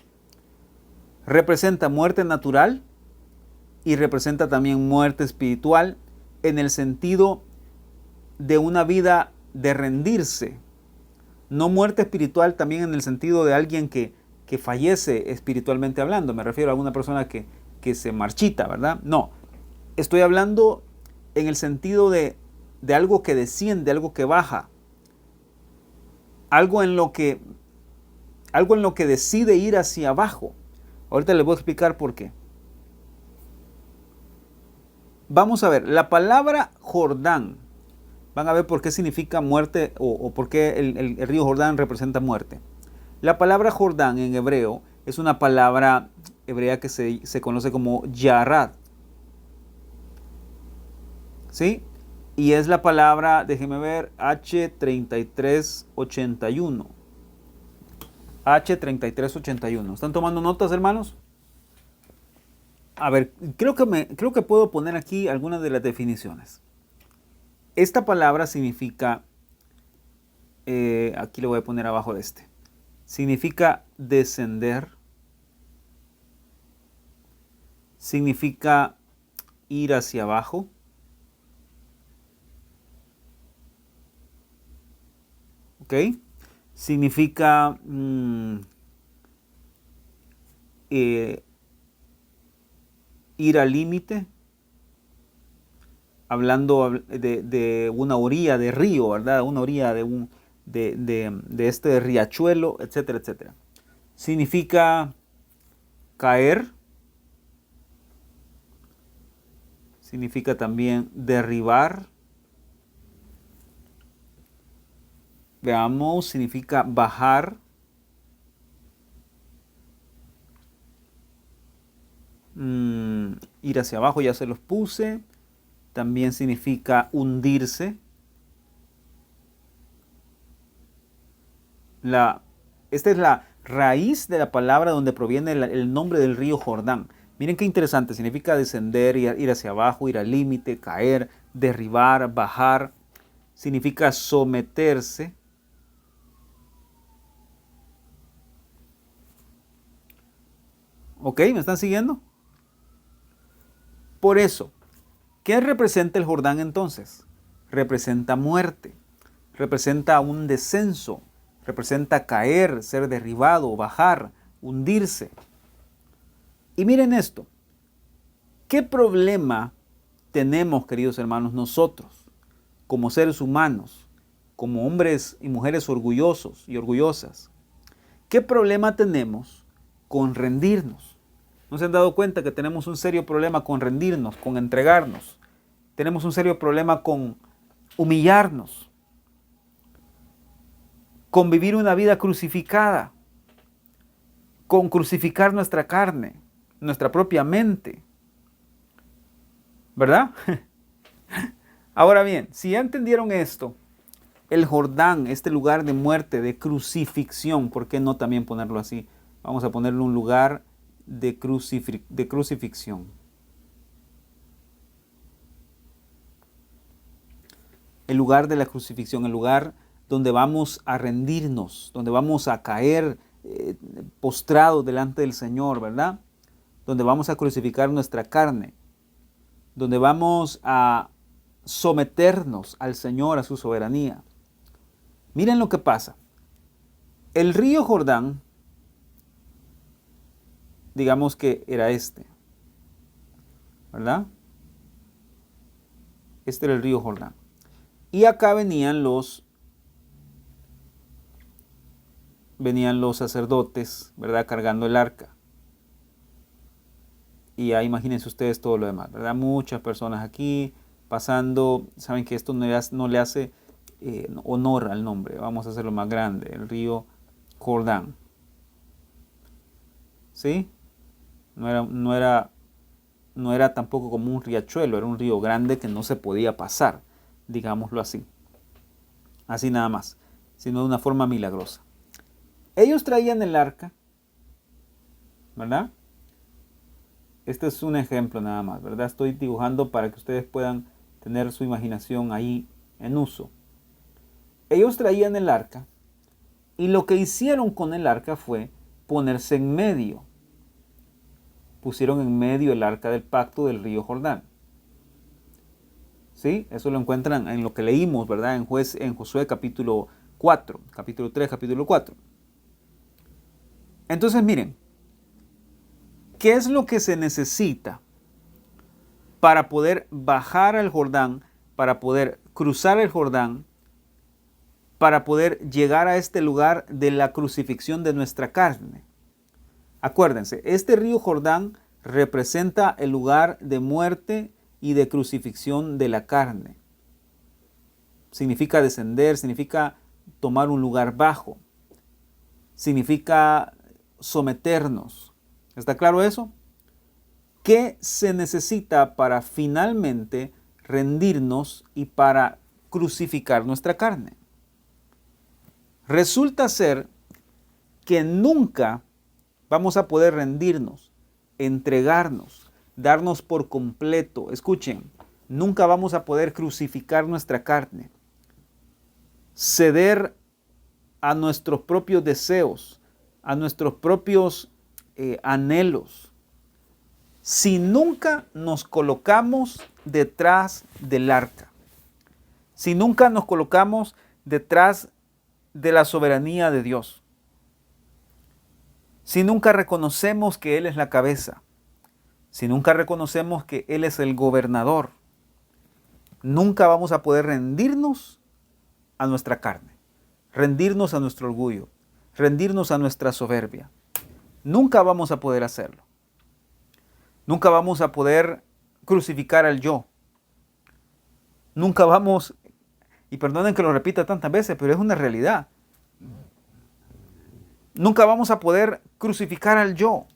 Representa muerte natural y representa también muerte espiritual en el sentido de una vida de rendirse. No muerte espiritual también en el sentido de alguien que fallece espiritualmente hablando. Me refiero a una persona que se marchita, ¿verdad? No. Estoy hablando en el sentido de algo que desciende, algo que baja. Algo en lo que decide ir hacia abajo. Ahorita les voy a explicar por qué. Vamos a ver, la palabra Jordán van a ver por qué significa muerte o por qué el río Jordán representa muerte. La palabra Jordán en hebreo es una palabra hebrea que se conoce como Yarad. ¿Sí? Y es la palabra, déjenme ver, H3381. H3381. ¿Están tomando notas, hermanos? A ver, creo que puedo poner aquí algunas de las definiciones. Esta palabra significa, aquí lo voy a poner abajo de este, significa descender, significa ir hacia abajo, ¿ok? Significa ir al límite, hablando de una orilla de río, ¿verdad? Una orilla de este riachuelo, etcétera, etcétera. Significa caer, significa también derribar. Veamos, significa bajar. Ir hacia abajo, ya se los puse. También significa hundirse. Esta es la raíz de la palabra donde proviene el nombre del río Jordán. Miren qué interesante, significa descender, ir hacia abajo, ir al límite, caer, derribar, bajar. Significa someterse. ¿Ok? ¿Me están siguiendo? Por eso, ¿qué representa el Jordán entonces? Representa muerte, representa un descenso, representa caer, ser derribado, bajar, hundirse. Y miren esto, ¿qué problema tenemos, queridos hermanos, nosotros, como seres humanos, como hombres y mujeres orgullosos y orgullosas? ¿Qué problema tenemos con rendirnos? ¿No se han dado cuenta que tenemos un serio problema con rendirnos, con entregarnos? Tenemos un serio problema con humillarnos, con vivir una vida crucificada, con crucificar nuestra carne, nuestra propia mente. ¿Verdad? Ahora bien, si ya entendieron esto, el Jordán, este lugar de muerte, de crucifixión, ¿por qué no también ponerlo así? Vamos a ponerle un lugar de crucifixión. El lugar de la crucifixión, el lugar donde vamos a rendirnos, donde vamos a caer postrados delante del Señor, ¿verdad? Donde vamos a crucificar nuestra carne, donde vamos a someternos al Señor, a su soberanía. Miren lo que pasa. El río Jordán, digamos que era este, ¿verdad? Este era el río Jordán. Y acá venían los sacerdotes, ¿verdad? Cargando el arca. Y ya imagínense ustedes todo lo demás, ¿verdad? Muchas personas aquí pasando. Saben que esto no le hace honor al nombre. Vamos a hacerlo más grande, el río Jordán. ¿Sí? No era tampoco como un riachuelo, era un río grande que no se podía pasar, digámoslo así. Así nada más, sino de una forma milagrosa. Ellos traían el arca, ¿verdad? Este es un ejemplo nada más, ¿verdad? Estoy dibujando para que ustedes puedan tener su imaginación ahí en uso. Ellos traían el arca y lo que hicieron con el arca fue ponerse en medio. Pusieron en medio el arca del pacto del río Jordán. ¿Sí? Eso lo encuentran en lo que leímos, ¿verdad? En Josué capítulo 4, capítulo 3, capítulo 4. Entonces miren, ¿qué es lo que se necesita para poder bajar al Jordán, para poder cruzar el Jordán, para poder llegar a este lugar de la crucifixión de nuestra carne? Acuérdense, este río Jordán representa el lugar de muerte y de crucifixión de la carne. significa descender, significa tomar un lugar bajo, significa someternos. ¿Está claro eso? ¿Qué se necesita para finalmente rendirnos y para crucificar nuestra carne? Resulta ser que nunca vamos a poder rendirnos, entregarnos, darnos por completo. Escuchen, nunca vamos a poder crucificar nuestra carne, ceder a nuestros propios deseos, a nuestros propios anhelos, si nunca nos colocamos detrás del arca, si nunca nos colocamos detrás de la soberanía de Dios, si nunca reconocemos que Él es la cabeza, si nunca reconocemos que Él es el gobernador, nunca vamos a poder rendirnos a nuestra carne, rendirnos a nuestro orgullo, rendirnos a nuestra soberbia. Nunca vamos a poder hacerlo. Nunca vamos a poder crucificar al yo. Nunca vamos, y perdonen que lo repita tantas veces, pero es una realidad. Nunca vamos a poder crucificar al yo.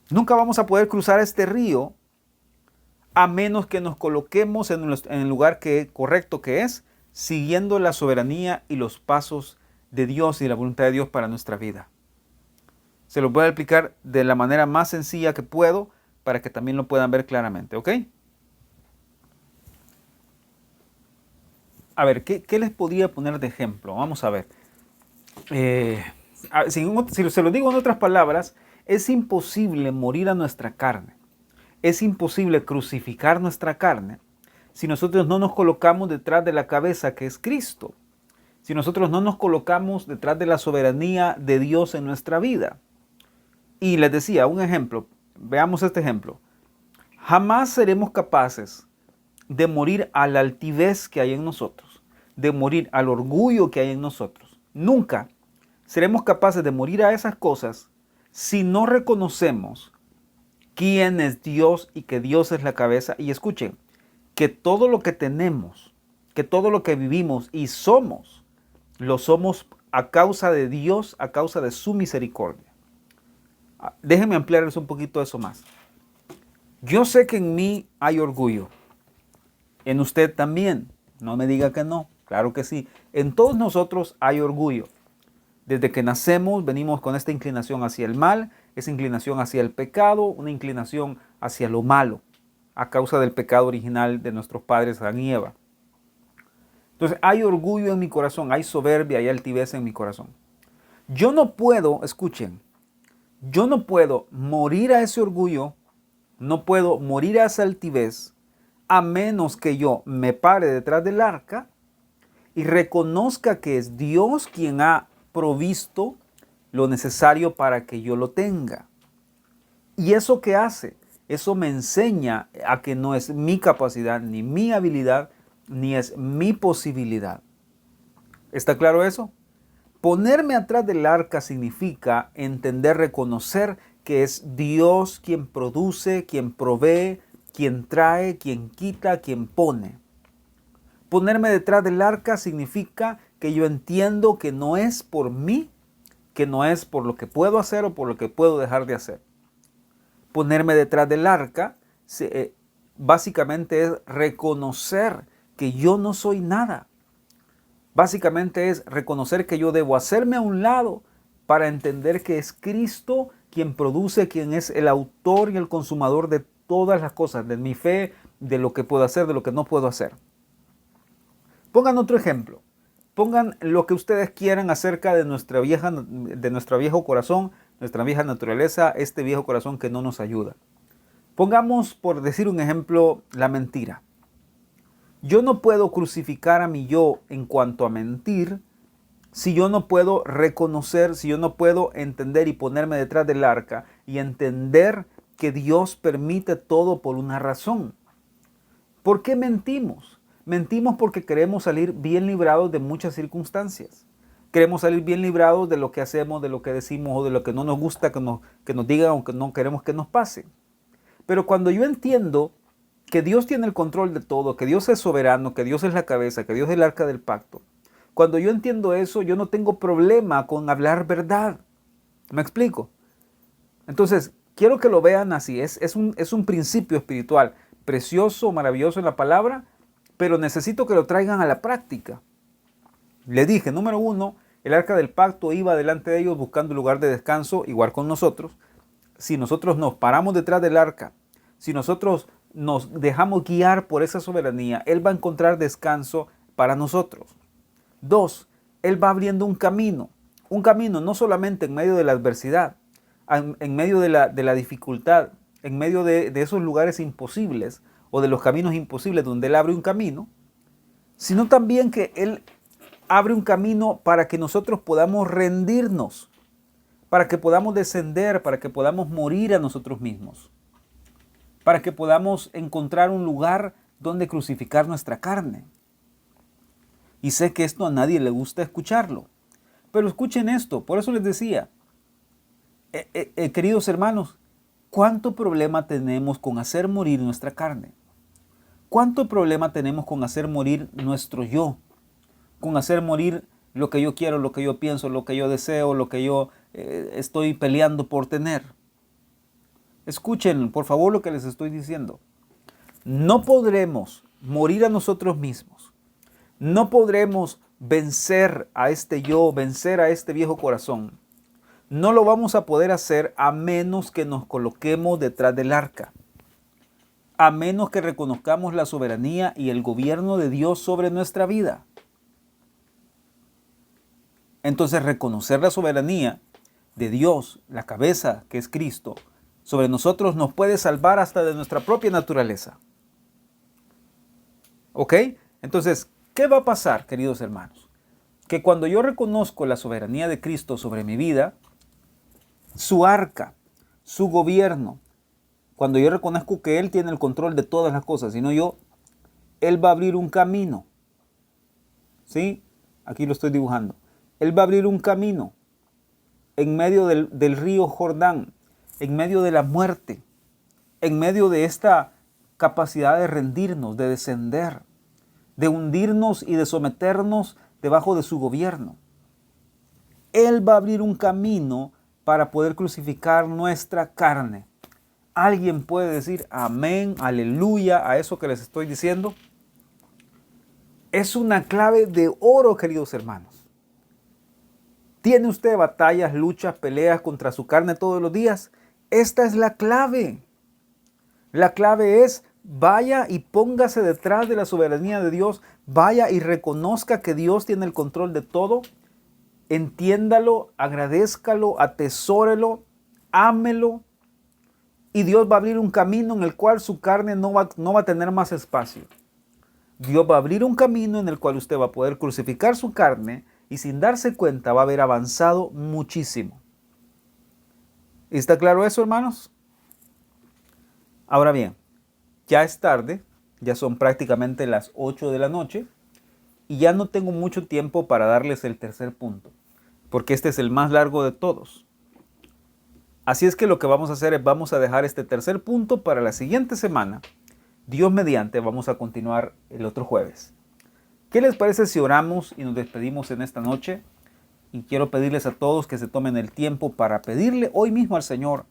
Nunca vamos a poder cruzar este río a menos que nos coloquemos en el lugar correcto que es, siguiendo la soberanía y los pasos de Dios y la voluntad de Dios para nuestra vida. Se lo voy a explicar de la manera más sencilla que puedo para que también lo puedan ver claramente, ¿ok? A ver, ¿qué les podría poner de ejemplo? Vamos a ver. Si se lo digo en otras palabras, es imposible morir a nuestra carne. Es imposible crucificar nuestra carne si nosotros no nos colocamos detrás de la cabeza que es Cristo. Si nosotros no nos colocamos detrás de la soberanía de Dios en nuestra vida. Y les decía, un ejemplo, veamos este ejemplo. Jamás seremos capaces de morir a la altivez que hay en nosotros, de morir al orgullo que hay en nosotros. Nunca seremos capaces de morir a esas cosas si no reconocemos quién es Dios y que Dios es la cabeza. Y escuchen, que todo lo que tenemos, que todo lo que vivimos y somos, lo somos a causa de Dios, a causa de su misericordia. Déjenme ampliarles un poquito eso más. Yo sé que en mí hay orgullo. En usted también. No me diga que no. Claro que sí. En todos nosotros hay orgullo. Desde que nacemos venimos con esta inclinación hacia el mal, esa inclinación hacia el pecado, una inclinación hacia lo malo, a causa del pecado original de nuestros padres Adán y Eva. Entonces hay orgullo en mi corazón, hay soberbia, hay altivez en mi corazón. Yo no puedo, escuchen, yo no puedo morir a ese orgullo, no puedo morir a esa altivez, a menos que yo me pare detrás del arca y reconozca que es Dios quien ha provisto lo necesario para que yo lo tenga. ¿Y eso qué hace? Eso me enseña a que no es mi capacidad, ni mi habilidad, ni es mi posibilidad. ¿Está claro eso? Ponerme atrás del arca significa entender, reconocer que es Dios quien produce, quien provee, quien trae, quien quita, quien pone. Ponerme detrás del arca significa que yo entiendo que no es por mí, que no es por lo que puedo hacer o por lo que puedo dejar de hacer. Ponerme detrás del arca básicamente es reconocer que yo no soy nada. Básicamente es reconocer que yo debo hacerme a un lado para entender que es Cristo quien produce, quien es el autor y el consumador de todas las cosas, de mi fe, de lo que puedo hacer, de lo que no puedo hacer. Pongan otro ejemplo. Pongan lo que ustedes quieran acerca de nuestro viejo corazón, nuestra vieja naturaleza, este viejo corazón que no nos ayuda. Pongamos, por decir un ejemplo, la mentira. Yo no puedo crucificar a mi yo en cuanto a mentir si yo no puedo reconocer, si yo no puedo entender y ponerme detrás del arca y entender que Dios permite todo por una razón. ¿Por qué mentimos? Mentimos porque queremos salir bien librados de muchas circunstancias. Queremos salir bien librados de lo que hacemos, de lo que decimos o de lo que no nos gusta que nos digan o que no queremos que nos pase. Pero cuando yo entiendo que Dios tiene el control de todo, que Dios es soberano, que Dios es la cabeza, que Dios es el arca del pacto. Cuando yo entiendo eso, yo no tengo problema con hablar verdad. ¿Me explico? Entonces, quiero que lo vean así. Es un principio espiritual precioso, maravilloso en la palabra, pero necesito que lo traigan a la práctica. Le dije, número 1, el arca del pacto iba delante de ellos buscando un lugar de descanso, igual con nosotros. Si nosotros nos paramos detrás del arca, si nosotros nos dejamos guiar por esa soberanía, Él va a encontrar descanso para nosotros. 2, Él va abriendo un camino no solamente en medio de la adversidad, en medio de la dificultad, en medio de esos lugares imposibles o de los caminos imposibles donde Él abre un camino, sino también que Él abre un camino para que nosotros podamos rendirnos, para que podamos descender, para que podamos morir a nosotros mismos, para que podamos encontrar un lugar donde crucificar nuestra carne. Y sé que esto a nadie le gusta escucharlo, pero escuchen esto, por eso les decía, queridos hermanos, ¿cuánto problema tenemos con hacer morir nuestra carne? ¿Cuánto problema tenemos con hacer morir nuestro yo? Con hacer morir lo que yo quiero, lo que yo pienso, lo que yo deseo, lo que yo estoy peleando por tener. Escuchen, por favor, lo que les estoy diciendo. No podremos morir a nosotros mismos. No podremos vencer a este yo, vencer a este viejo corazón. No lo vamos a poder hacer a menos que nos coloquemos detrás del arca. A menos que reconozcamos la soberanía y el gobierno de Dios sobre nuestra vida. Entonces, reconocer la soberanía de Dios, la cabeza que es Cristo, sobre nosotros nos puede salvar hasta de nuestra propia naturaleza. ¿Ok? Entonces, ¿qué va a pasar, queridos hermanos? Que cuando yo reconozco la soberanía de Cristo sobre mi vida, su arca, su gobierno, cuando yo reconozco que Él tiene el control de todas las cosas, sino yo, Él va a abrir un camino. ¿Sí? Aquí lo estoy dibujando. Él va a abrir un camino en medio del río Jordán, en medio de la muerte, en medio de esta capacidad de rendirnos, de descender, de hundirnos y de someternos debajo de su gobierno. Él va a abrir un camino para poder crucificar nuestra carne. ¿Alguien puede decir amén, aleluya a eso que les estoy diciendo? Es una clave de oro, queridos hermanos. ¿Tiene usted batallas, luchas, peleas contra su carne todos los días? Esta es la clave. La clave es vaya y póngase detrás de la soberanía de Dios. Vaya y reconozca que Dios tiene el control de todo. Entiéndalo, agradézcalo, atesórelo, ámelo. Y Dios va a abrir un camino en el cual su carne no va a tener más espacio. Dios va a abrir un camino en el cual usted va a poder crucificar su carne y sin darse cuenta va a haber avanzado muchísimo. ¿Está claro eso, hermanos? Ahora bien, ya es tarde, ya son prácticamente las 8 de la noche y ya no tengo mucho tiempo para darles el tercer punto, porque este es el más largo de todos. Así es que lo que vamos a hacer es vamos a dejar este tercer punto para la siguiente semana. Dios mediante, vamos a continuar el otro jueves. ¿Qué les parece si oramos y nos despedimos en esta noche? Y quiero pedirles a todos que se tomen el tiempo para pedirle hoy mismo al Señor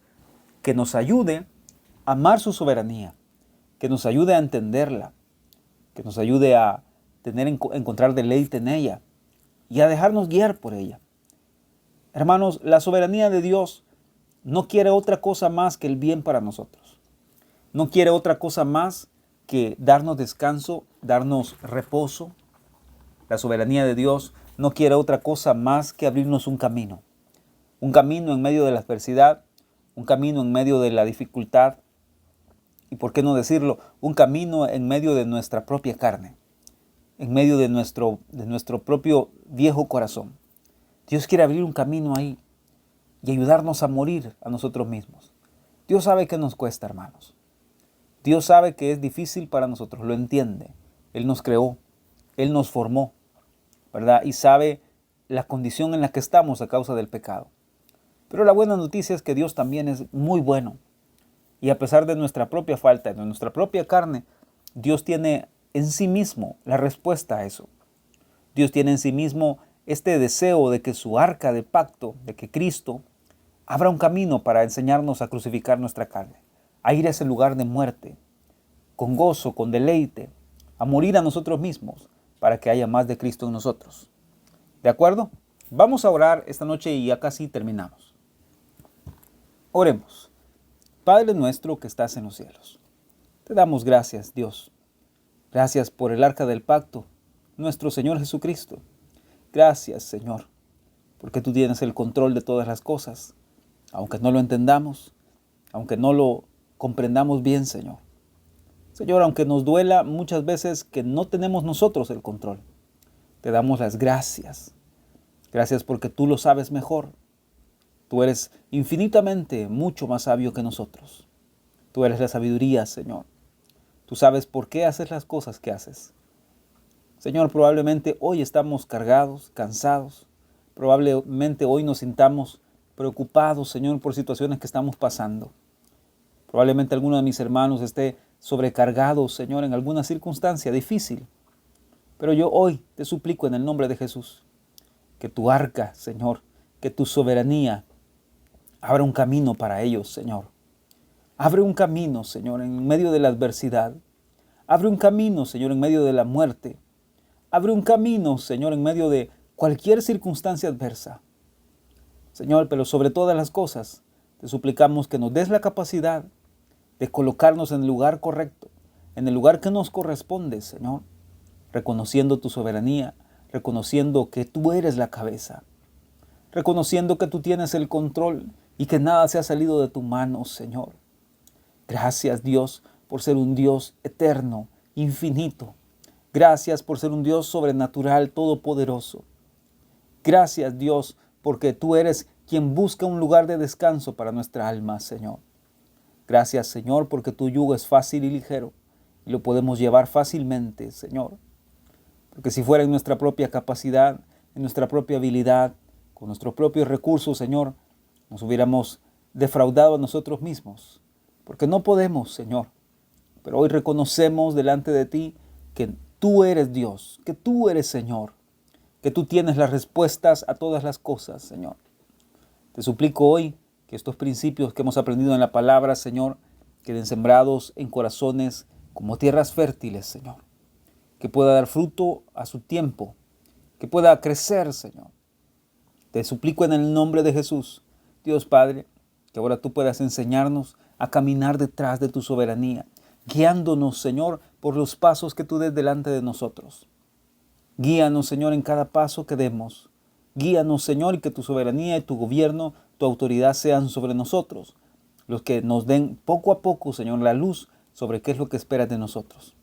que nos ayude a amar su soberanía, que nos ayude a entenderla, que nos ayude a encontrar deleite en ella y a dejarnos guiar por ella. Hermanos, la soberanía de Dios no quiere otra cosa más que el bien para nosotros. No quiere otra cosa más que darnos descanso, darnos reposo. La soberanía de Dios no quiere otra cosa más que abrirnos un camino en medio de la adversidad, un camino en medio de la dificultad y, por qué no decirlo, un camino en medio de nuestra propia carne, en medio de nuestro propio viejo corazón. Dios quiere abrir un camino ahí y ayudarnos a morir a nosotros mismos. Dios sabe que nos cuesta, hermanos. Dios sabe que es difícil para nosotros, lo entiende. Él nos creó, Él nos formó, ¿verdad? Y sabe la condición en la que estamos a causa del pecado. Pero la buena noticia es que Dios también es muy bueno. Y a pesar de nuestra propia falta, de nuestra propia carne, Dios tiene en sí mismo la respuesta a eso. Dios tiene en sí mismo este deseo de que su arca de pacto, de que Cristo abra un camino para enseñarnos a crucificar nuestra carne, a ir a ese lugar de muerte, con gozo, con deleite, a morir a nosotros mismos, para que haya más de Cristo en nosotros. ¿De acuerdo? Vamos a orar esta noche y ya casi terminamos. Oremos. Padre nuestro que estás en los cielos, te damos gracias, Dios. Gracias por el arca del pacto, nuestro Señor Jesucristo. Gracias, Señor, porque tú tienes el control de todas las cosas, aunque no lo entendamos, aunque no lo comprendamos bien, Señor. Señor, aunque nos duela muchas veces que no tenemos nosotros el control, te damos las gracias. Gracias porque tú lo sabes mejor. Tú eres infinitamente mucho más sabio que nosotros. Tú eres la sabiduría, Señor. Tú sabes por qué haces las cosas que haces. Señor, probablemente hoy estamos cargados, cansados. Probablemente hoy nos sintamos preocupados, Señor, por situaciones que estamos pasando. Probablemente alguno de mis hermanos esté sobrecargado, Señor, en alguna circunstancia difícil. Pero yo hoy te suplico en el nombre de Jesús, que tu arca, Señor, que tu soberanía abra un camino para ellos, Señor. Abre un camino, Señor, en medio de la adversidad. Abre un camino, Señor, en medio de la muerte. Abre un camino, Señor, en medio de cualquier circunstancia adversa. Señor, pero sobre todas las cosas, te suplicamos que nos des la capacidad de colocarnos en el lugar correcto, en el lugar que nos corresponde, Señor, reconociendo tu soberanía, reconociendo que tú eres la cabeza, reconociendo que tú tienes el control y que nada se ha salido de tu mano, Señor. Gracias, Dios, por ser un Dios eterno, infinito. Gracias por ser un Dios sobrenatural, todopoderoso. Gracias, Dios, porque tú eres quien busca un lugar de descanso para nuestra alma, Señor. Gracias, Señor, porque tu yugo es fácil y ligero y lo podemos llevar fácilmente, Señor. Porque si fuera en nuestra propia capacidad, en nuestra propia habilidad, con nuestros propios recursos, Señor, nos hubiéramos defraudado a nosotros mismos. Porque no podemos, Señor. Pero hoy reconocemos delante de ti que tú eres Dios, que tú eres Señor, que tú tienes las respuestas a todas las cosas, Señor. Te suplico hoy que estos principios que hemos aprendido en la palabra, Señor, queden sembrados en corazones como tierras fértiles, Señor. Que pueda dar fruto a su tiempo, que pueda crecer, Señor. Te suplico en el nombre de Jesús, Dios Padre, que ahora tú puedas enseñarnos a caminar detrás de tu soberanía, guiándonos, Señor, por los pasos que tú des delante de nosotros. Guíanos, Señor, en cada paso que demos. Guíanos, Señor, y que tu soberanía y tu gobierno, tu autoridad sean sobre nosotros, los que nos den poco a poco, Señor, la luz sobre qué es lo que esperas de nosotros.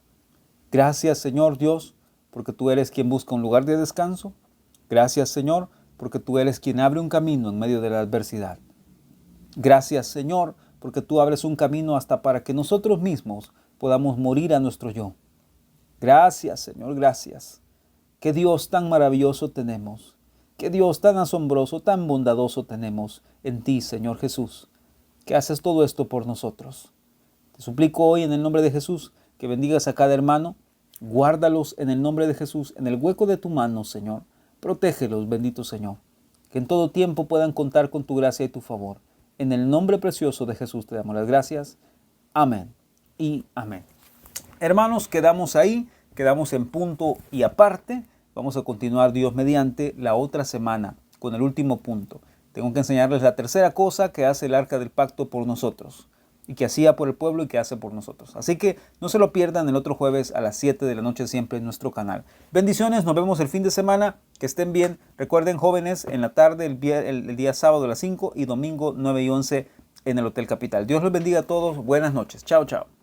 Gracias, Señor Dios, porque tú eres quien busca un lugar de descanso. Gracias, Señor, porque tú eres quien abre un camino en medio de la adversidad. Gracias, Señor, porque tú abres un camino hasta para que nosotros mismos podamos morir a nuestro yo. Gracias, Señor, gracias. Qué Dios tan maravilloso tenemos. Qué Dios tan asombroso, tan bondadoso tenemos en ti, Señor Jesús, que haces todo esto por nosotros. Te suplico hoy en el nombre de Jesús que bendigas a cada hermano. Guárdalos en el nombre de Jesús, en el hueco de tu mano, Señor. Protégelos, bendito Señor. Que en todo tiempo puedan contar con tu gracia y tu favor. En el nombre precioso de Jesús te damos las gracias. Amén y amén. Hermanos, quedamos ahí, quedamos en punto y aparte. Vamos a continuar, Dios mediante, la otra semana con el último punto. Tengo que enseñarles la tercera cosa que hace el arca del pacto por nosotros y que hacía por el pueblo y que hace por nosotros. Así que no se lo pierdan el otro jueves a las 7 de la noche siempre en nuestro canal. Bendiciones, nos vemos el fin de semana, que estén bien. Recuerden, jóvenes, en la tarde, el día sábado a las 5 y domingo 9 y 11 en el Hotel Capital. Dios los bendiga a todos, buenas noches. Chao, chao.